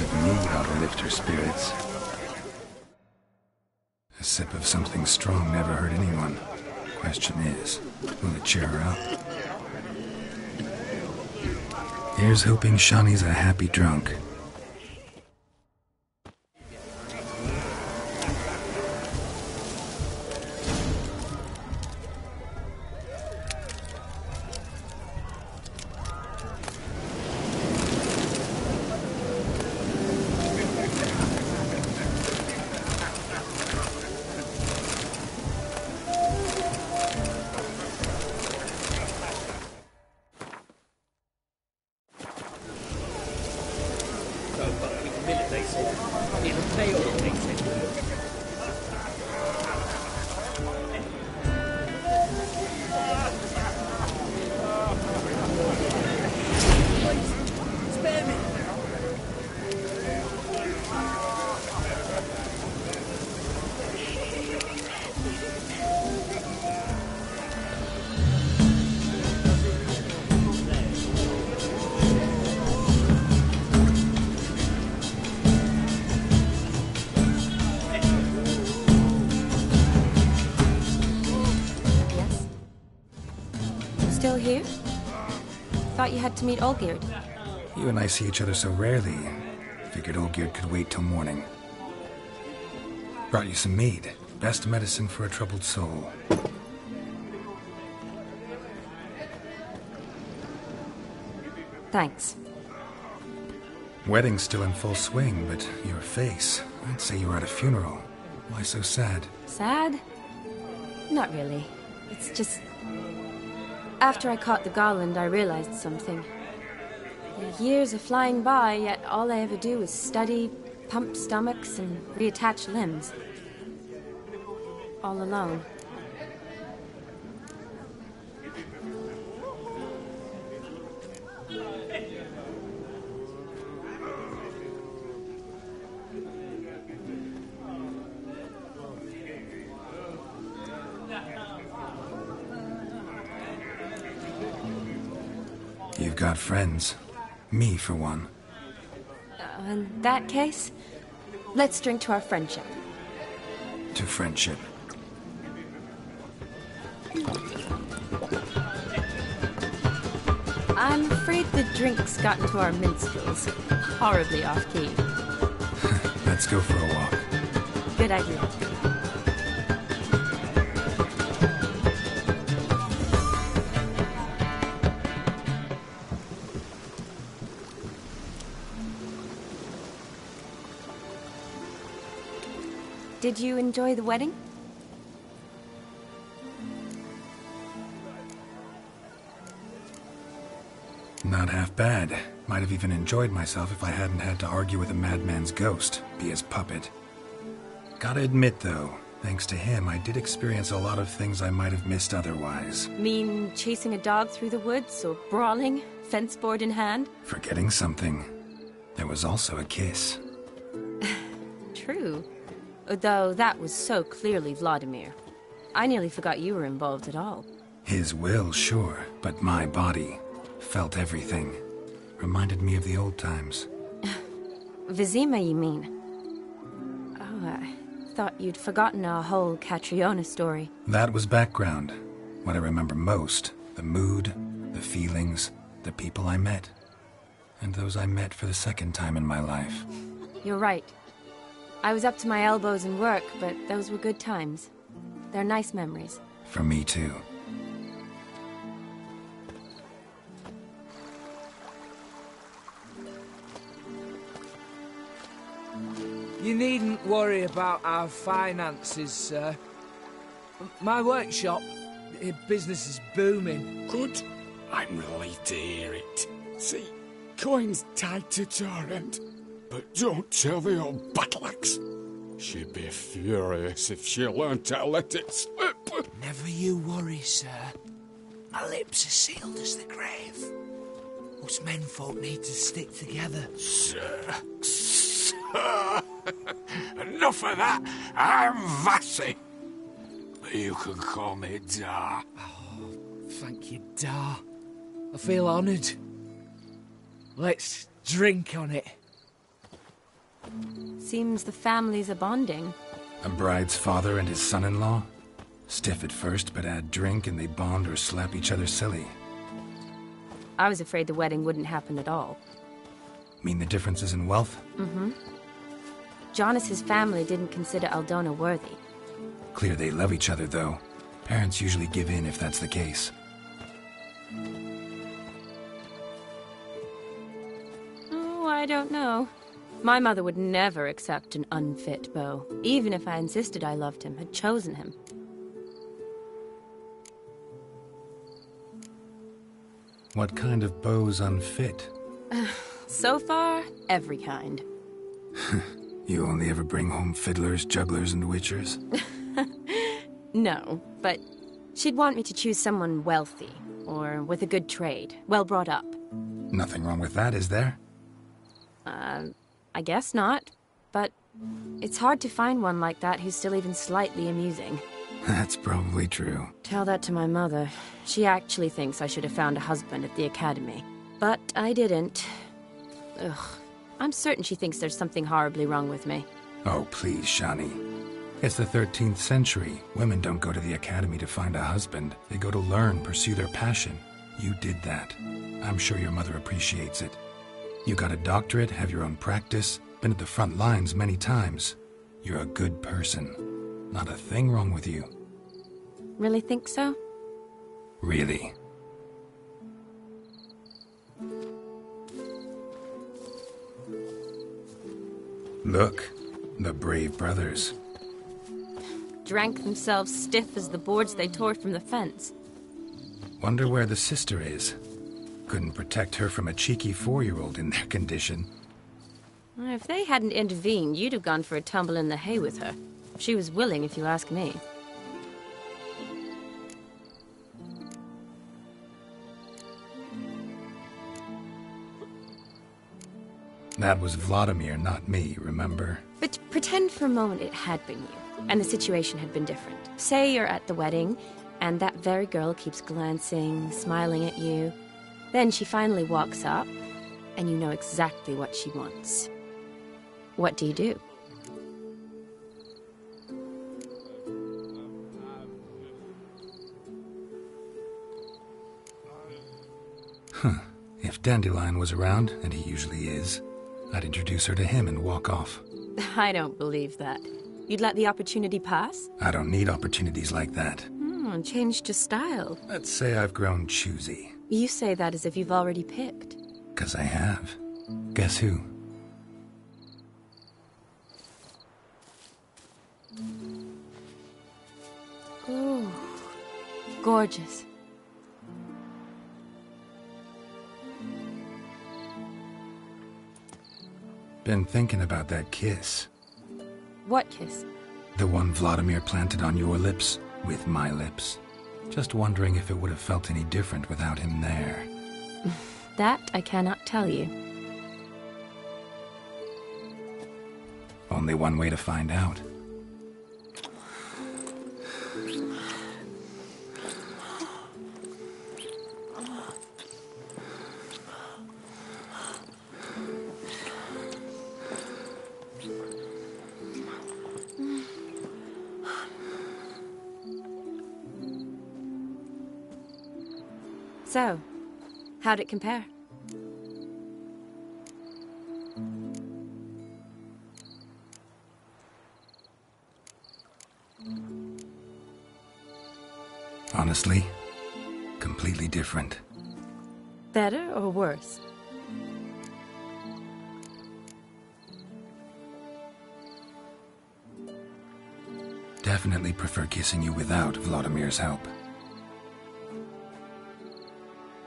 But me ought to lift her spirits. A sip of something strong never hurt anyone. Question is, will it cheer her up? Here's hoping Shawnee's a happy drunk. Still here? Thought you had to meet Olgierd. You and I see each other so rarely. Figured Olgierd could wait till morning. Brought you some mead. Best medicine for a troubled soul. Thanks. Wedding's still in full swing, but your face, I'd say you were at a funeral. Why so sad? Sad? Not really. It's just... After I caught the garland, I realized something. The years are flying by, yet all I ever do is study, pump stomachs, and reattach limbs. All alone. You've got friends. Me, for one. In that case, let's drink to our friendship. To friendship. I'm afraid the drink's gotten to our minstrels. Horribly off-key. Let's go for a walk. Good idea. Did you enjoy the wedding? Not half bad. Might have even enjoyed myself if I hadn't had to argue with a madman's ghost, be his puppet. Gotta admit, though, thanks to him, I did experience a lot of things I might have missed otherwise. Mean chasing a dog through the woods, or brawling, fence board in hand? Forgetting something. There was also a kiss. True. Though that was so clearly Vladimir. I nearly forgot you were involved at all. His will, sure, but my body felt everything. Reminded me of the old times. Vizima, you mean? Oh, I thought you'd forgotten our whole Catriona story. That was background. What I remember most, the mood, the feelings, the people I met. And those I met for the second time in my life. You're right. I was up to my elbows in work, but those were good times. They're nice memories. For me, too. You needn't worry about our finances, sir. My workshop, business is booming. Good. I'm relieved to hear it. See, coin's tied to Torrent. But don't tell the old battle-axe. She'd be furious if she learned to let it slip. Never you worry, sir. My lips are sealed as the grave. Us menfolk need to stick together. Sir. Enough of that. I'm Vassy. You can call me Dar. Oh, thank you, Dar. I feel honoured. Let's drink on it. Seems the families are bonding. A bride's father and his son-in-law? Stiff at first, but add drink and they bond or slap each other silly. I was afraid the wedding wouldn't happen at all. Mean the differences in wealth? Mm-hmm. Jonas's family didn't consider Aldona worthy. Clear they love each other, though. Parents usually give in if that's the case. Oh, I don't know. My mother would never accept an unfit beau, even if I insisted I loved him, had chosen him. What kind of beau's unfit? So far, every kind. You only ever bring home fiddlers, jugglers, and witchers? No, but she'd want me to choose someone wealthy, or with a good trade, well brought up. Nothing wrong with that, is there? I guess not, but it's hard to find one like that who's still even slightly amusing. That's probably true. Tell that to my mother. She actually thinks I should have found a husband at the academy. But I didn't. Ugh. I'm certain she thinks there's something horribly wrong with me. Oh, please, Shani. It's the 13th century. Women don't go to the academy to find a husband. They go to learn, pursue their passion. You did that. I'm sure your mother appreciates it. You got a doctorate, have your own practice, been at the front lines many times. You're a good person. Not a thing wrong with you. Really think so? Really. Look, the brave brothers. Drank themselves stiff as the boards they tore from the fence. Wonder where the sister is. Couldn't protect her from a cheeky 4-year-old in their condition. If they hadn't intervened, you'd have gone for a tumble in the hay with her. She was willing, if you ask me. That was Vladimir, not me, remember? But pretend for a moment it had been you, and the situation had been different. Say you're at the wedding, and that very girl keeps glancing, smiling at you. Then she finally walks up, and you know exactly what she wants. What do you do? Huh. If Dandelion was around, and he usually is, I'd introduce her to him and walk off. I don't believe that. You'd let the opportunity pass? I don't need opportunities like that. Changed your style. Let's say I've grown choosy. You say that as if you've already picked. 'Cause I have. Guess who? Ooh, gorgeous. Been thinking about that kiss. What kiss? The one Vladimir planted on your lips, with my lips. Just wondering if it would have felt any different without him there. That I cannot tell you. Only one way to find out. So, how'd it compare? Honestly, completely different. Better or worse? Definitely prefer kissing you without Vladimir's help.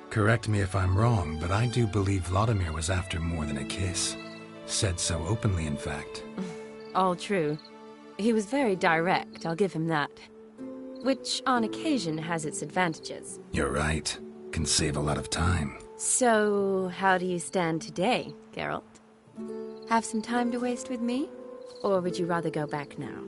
Correct me if I'm wrong, but I do believe Vladimir was after more than a kiss. Said so openly, in fact. All true. He was very direct, I'll give him that. Which, on occasion, has its advantages. You're right. Can save a lot of time. So, how do you stand today, Geralt? Have some time to waste with me? Or would you rather go back now?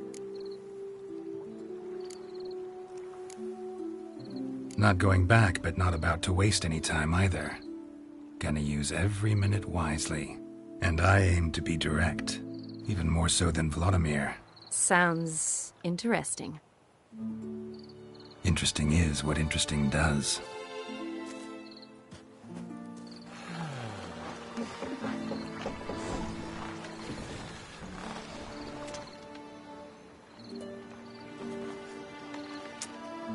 Not going back, but not about to waste any time either. Gonna use every minute wisely. And I aim to be direct. Even more so than Vladimir. Sounds interesting. Interesting is what interesting does.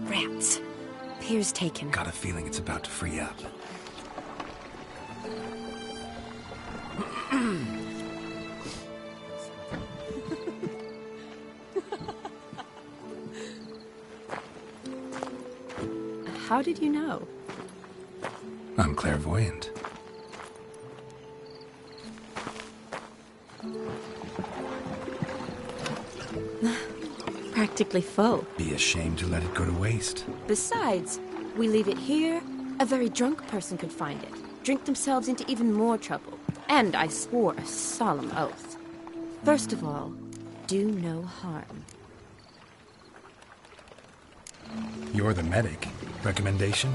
Rats. Pier's taken. Got a feeling it's about to free up. How did you know? I'm clairvoyant. Practically full. Be ashamed to let it go to waste. Besides, we leave it here, a very drunk person could find it, drink themselves into even more trouble. And I swore a solemn oath. First of all, do no harm. You're the medic. Recommendation?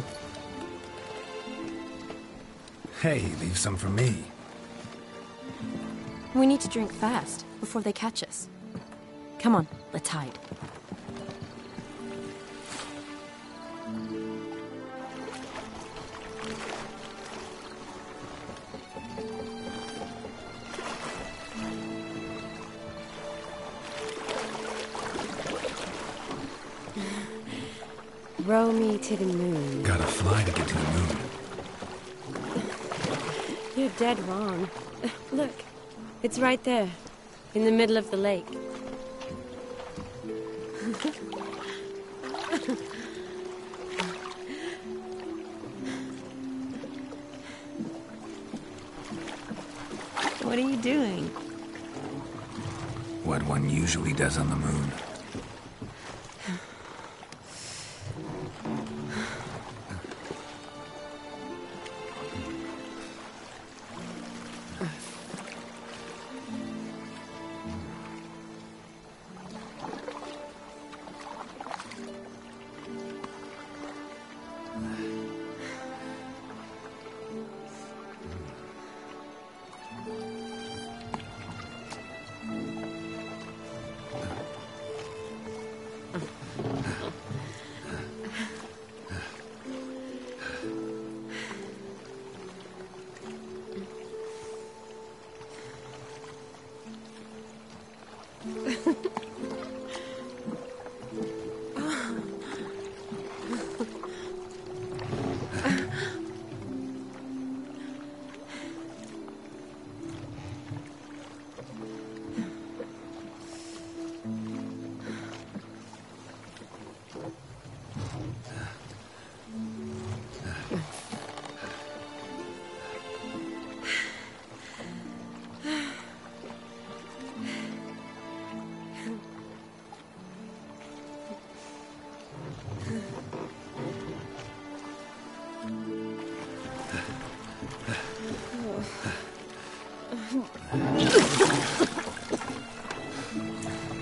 Hey, leave some for me. We need to drink fast, before they catch us. Come on, let's hide. Row me to the moon. Gotta fly to get to the moon. You're dead wrong. Look, it's right there, in the middle of the lake. What are you doing? What one usually does on the moon.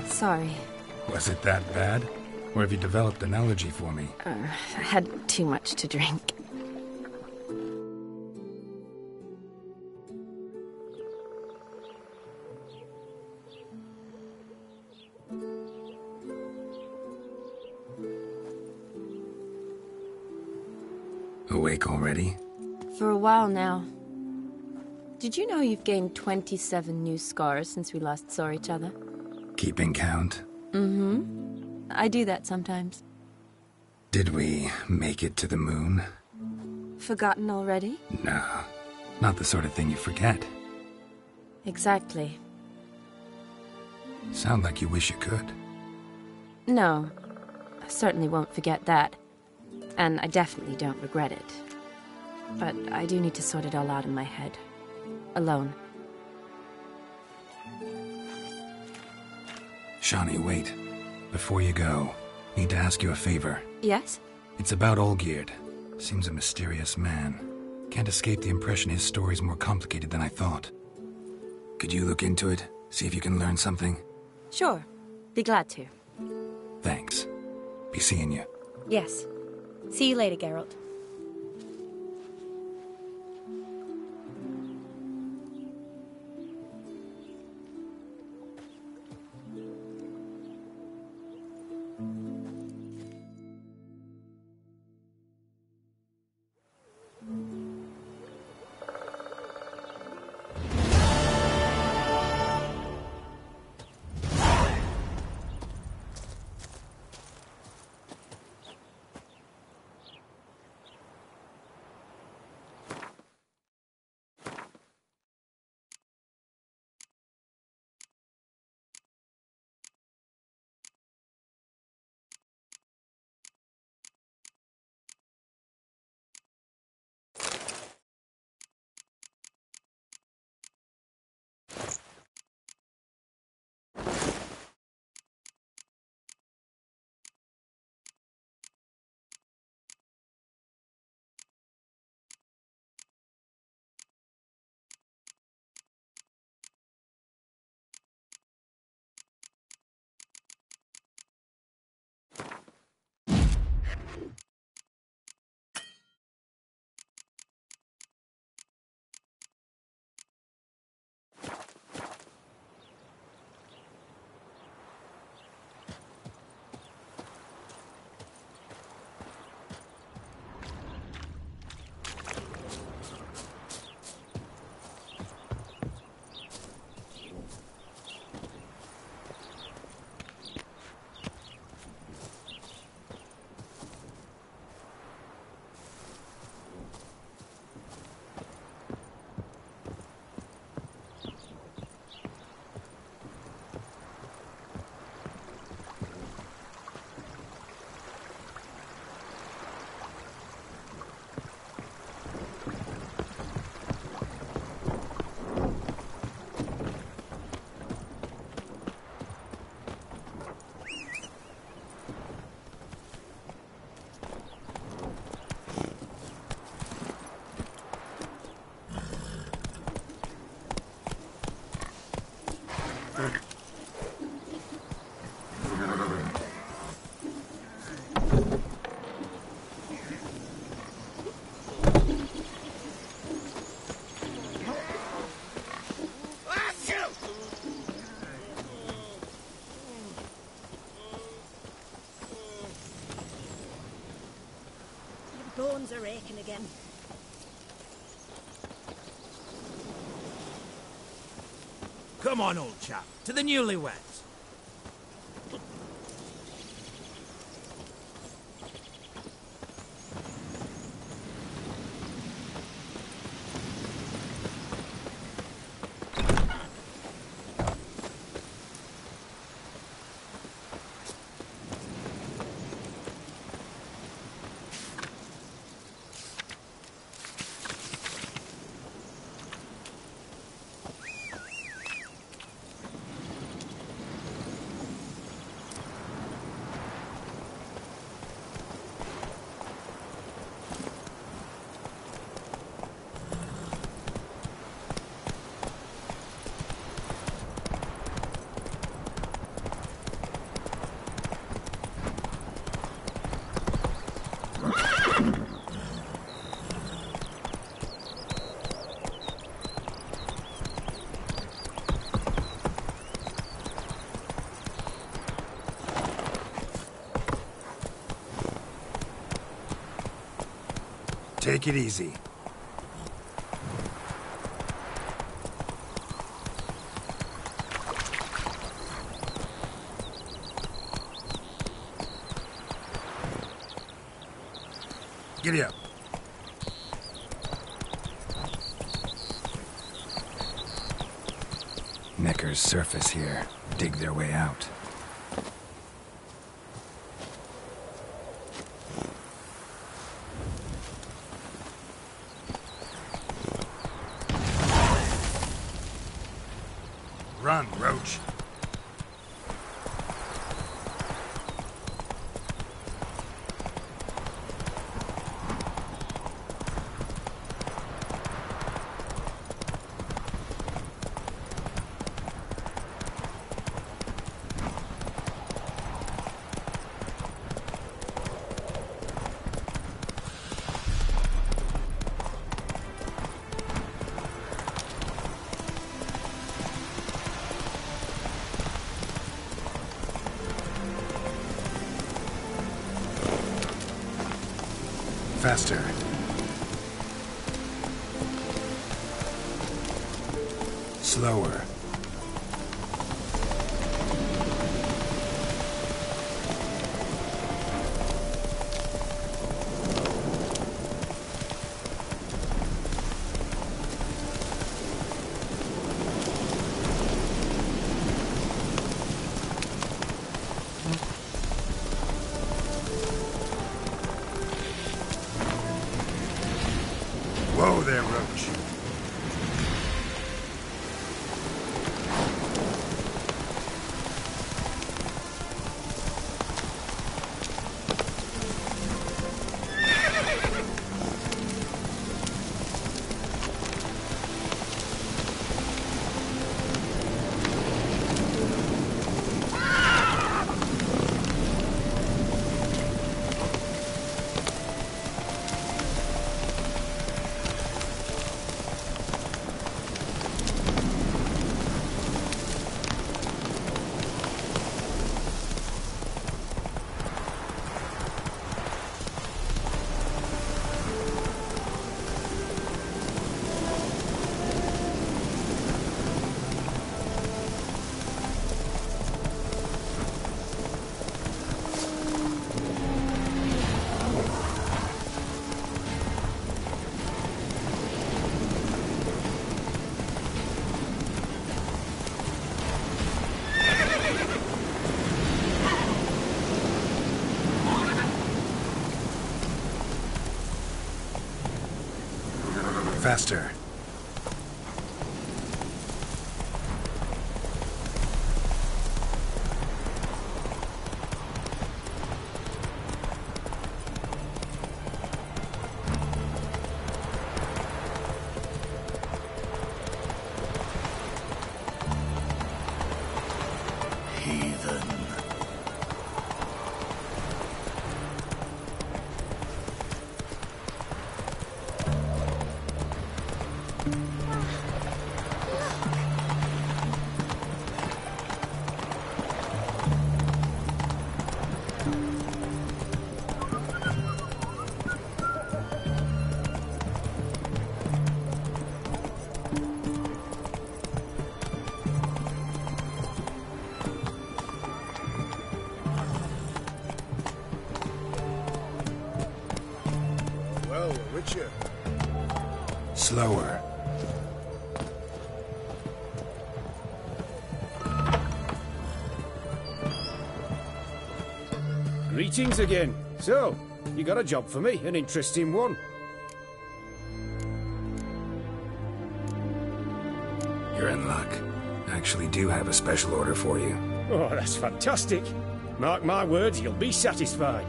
Sorry. Was it that bad? Or have you developed an allergy for me? I had too much to drink. Awake already? For a while now. Did you know you've gained 27 new scars since we last saw each other? Keeping count? Mm-hmm. I do that sometimes. Did we make it to the moon? Forgotten already? No, not the sort of thing you forget. Exactly. Sound like you wish you could. No, I certainly won't forget that. And I definitely don't regret it. But I do need to sort it all out in my head. Alone. Shawnee, wait. Before you go, need to ask you a favor. Yes? It's about Olgierd. Seems a mysterious man. Can't escape the impression his story's more complicated than I thought. Could you look into it? See if you can learn something? Sure. Be glad to. Thanks. Be seeing you. Yes. See you later, Geralt. Bones are aching again. Come on, old chap, to the newlyweds. Take it easy. Giddy up. Neckers surface here, dig their way out. Run, Roach. Faster. Slower. Whoa there, Roach. Faster. heathen. Well, Witcher. Slower. Greetings again. So, you got a job for me, an interesting one. You're in luck. I actually do have a special order for you. Oh, that's fantastic. Mark my words, you'll be satisfied.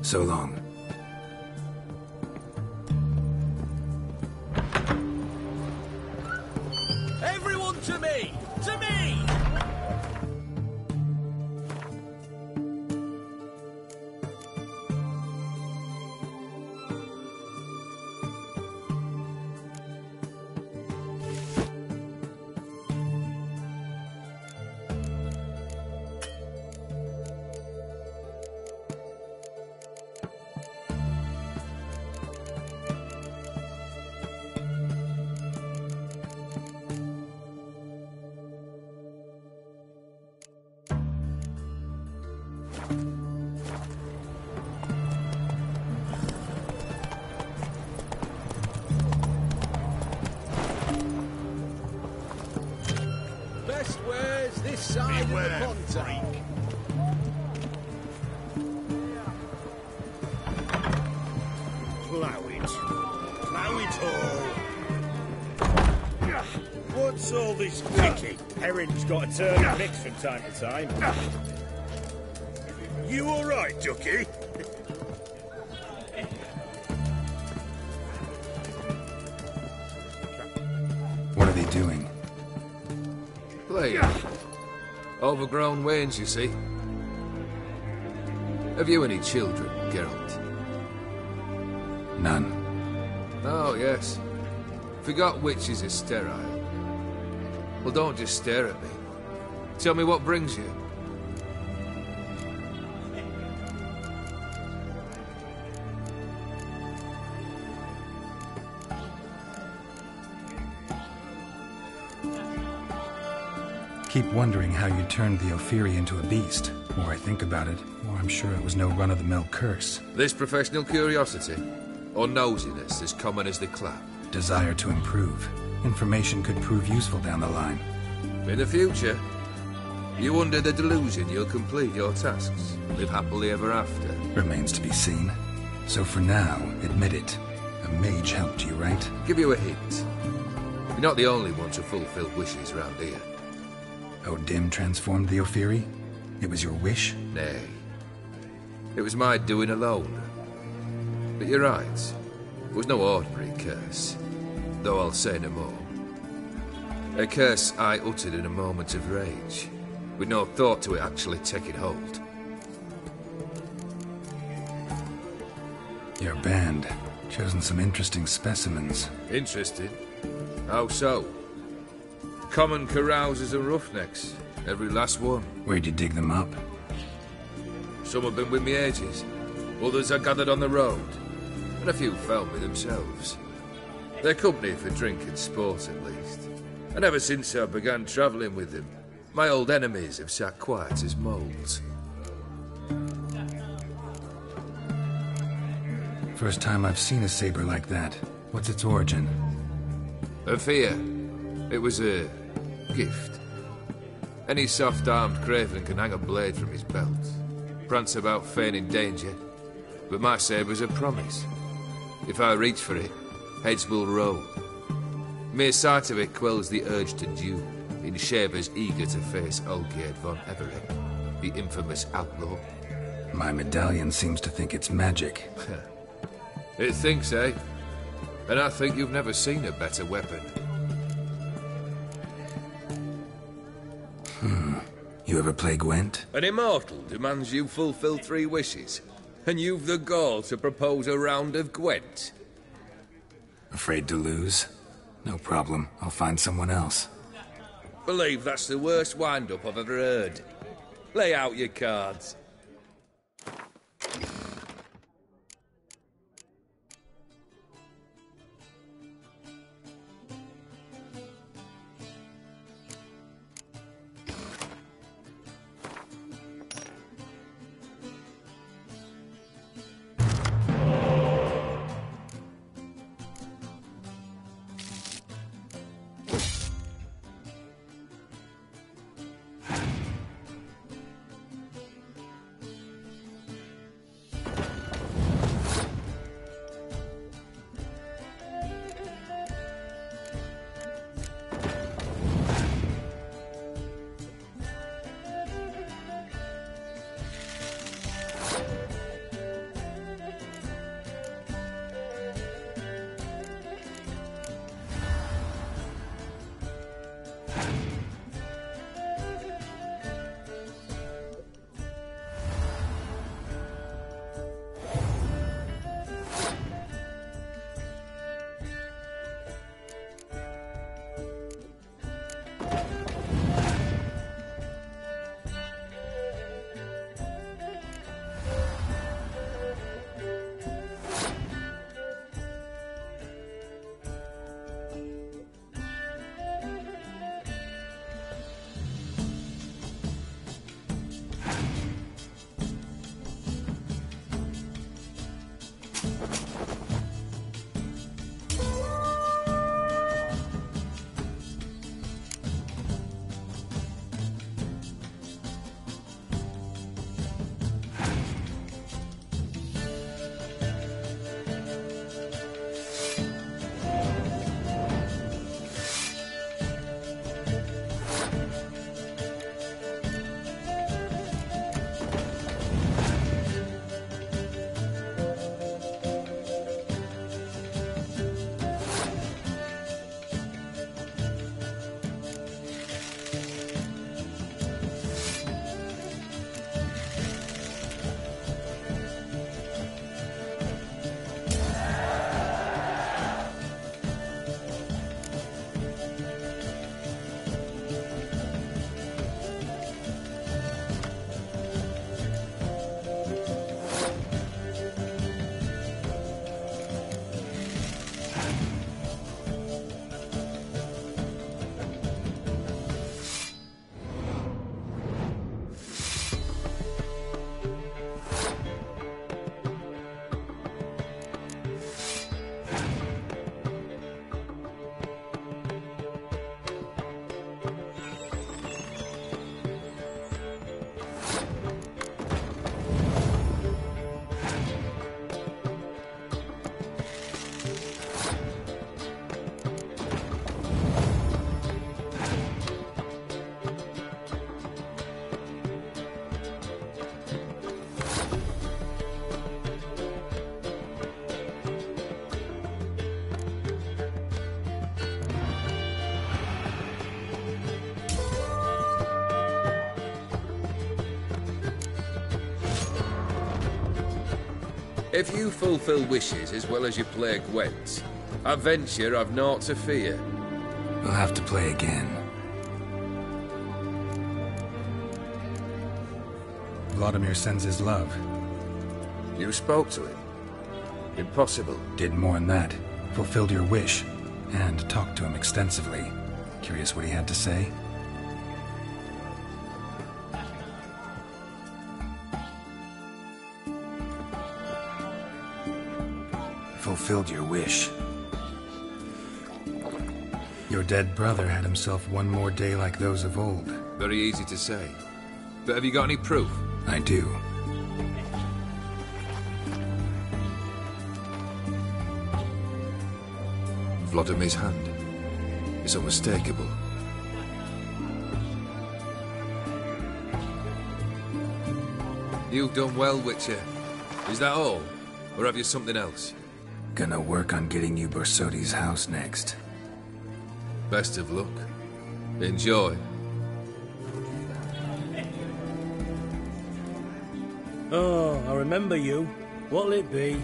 So long. Everyone to me! To me! Best wares this side of the Ponto. Plough it. Plough it all. What's all this picking? Herring's got to turn and mix from time to time. You all right, Ducky? What are they doing? Playing. Overgrown wains, you see. Have you any children, Geralt? None. Oh, yes. Forgot witches are sterile. Well, don't just stare at me. Tell me what brings you. Keep wondering how you turned the Ophiri into a beast. The more I think about it, the more I'm sure it was no run-of-the-mill curse. This professional curiosity, or nosiness as common as the clap? Desire to improve. Information could prove useful down the line. In the future, you under the delusion you'll complete your tasks, live happily ever after. Remains to be seen. So for now, admit it. A mage helped you, right? Give you a hint. You're not the only one to fulfill wishes round here. O'Dim transformed the Ophiri? It was your wish? Nay. It was my doing alone. But you're right. It was no ordinary curse. Though I'll say no more. A curse I uttered in a moment of rage, with no thought to it actually taking hold. Your band. Chosen some interesting specimens. Interesting? How so? Common carousers and roughnecks. Every last one. Where'd you dig them up? Some have been with me ages. Others I gathered on the road. And a few found me themselves. They're company for drink and sport, at least. And ever since I began travelling with them, my old enemies have sat quiet as moles. First time I've seen a saber like that. What's its origin? A fear. It was a gift. Any soft-armed craven can hang a blade from his belt, prance about feigning danger, but my saber's a promise. If I reach for it, heads will roll. Mere sight of it quells the urge to duel, in shavers eager to face Olgierd von Everett, the infamous outlaw. My medallion seems to think it's magic. It thinks, eh? And I think you've never seen a better weapon. You ever play Gwent? An immortal demands you fulfill 3 wishes, and you've the gall to propose a round of Gwent. Afraid to lose? No problem. I'll find someone else. Believe that's the worst wind-up I've ever heard. Lay out your cards. If you fulfill wishes as well as you play Gwent, I venture I've naught to fear. We'll have to play again. Vladimir sends his love. You spoke to him? Impossible. Did more than that. Fulfilled your wish. And talked to him extensively. Curious what he had to say? Fulfilled your wish. Your dead brother had himself one more day like those of old. Very easy to say. But have you got any proof? I do. Vladimir's hand. It's unmistakable. You've done well, Witcher. Is that all? Or have you something else? Gonna work on getting you Borsodi's house next. Best of luck. Enjoy. Oh, I remember you. What'll it be?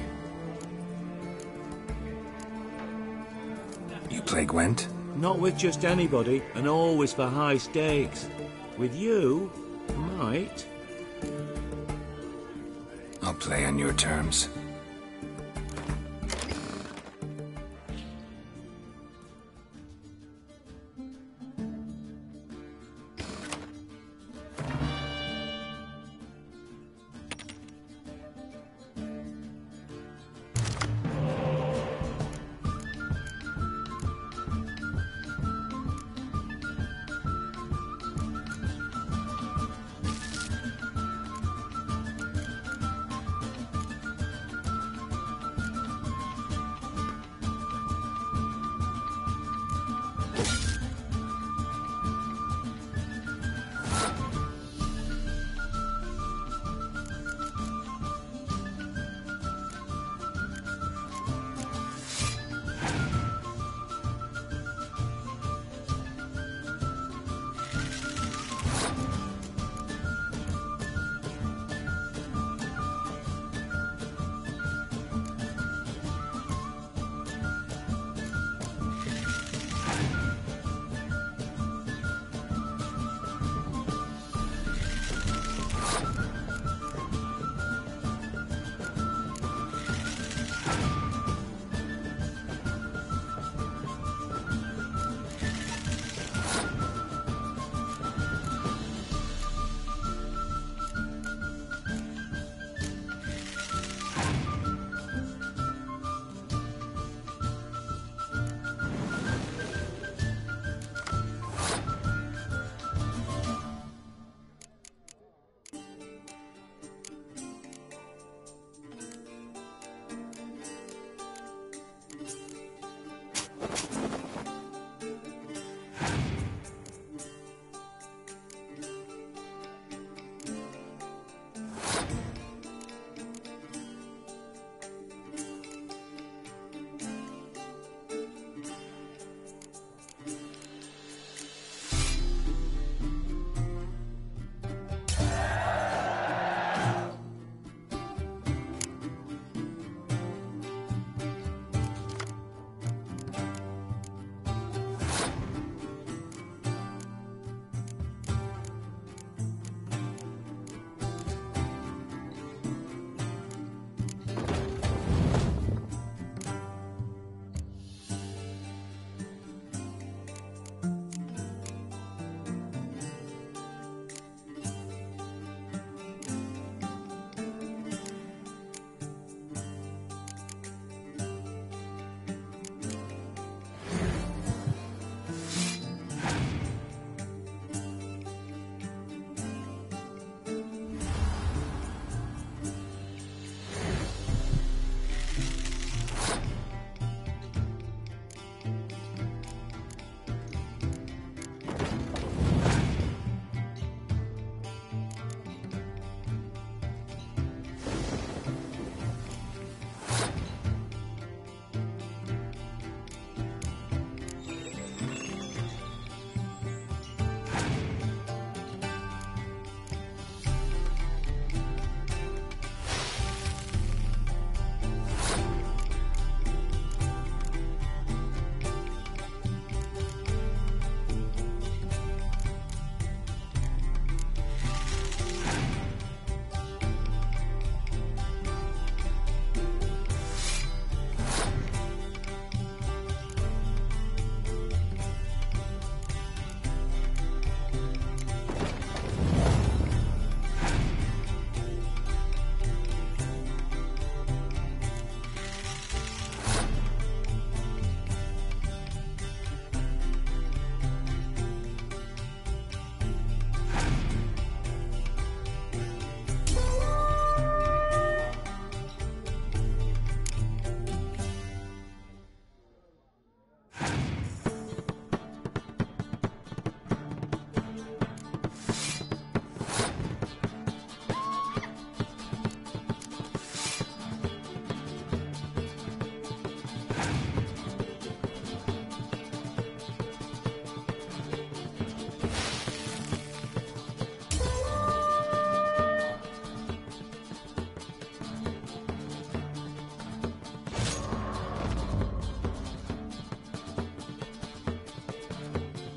You play Gwent? Not with just anybody, and always for high stakes. With you, might. I'll play on your terms.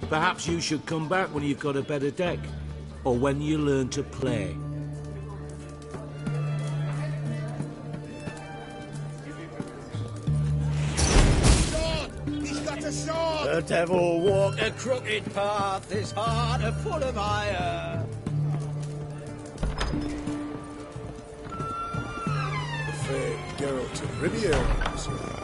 Perhaps you should come back when you've got a better deck. Or when you learn to play. He's got a sword! The devil walk a crooked path, his heart a full of ire. The fair Geralt of Rivia, sir.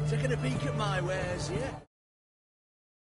Taking a peek at my wares, yeah?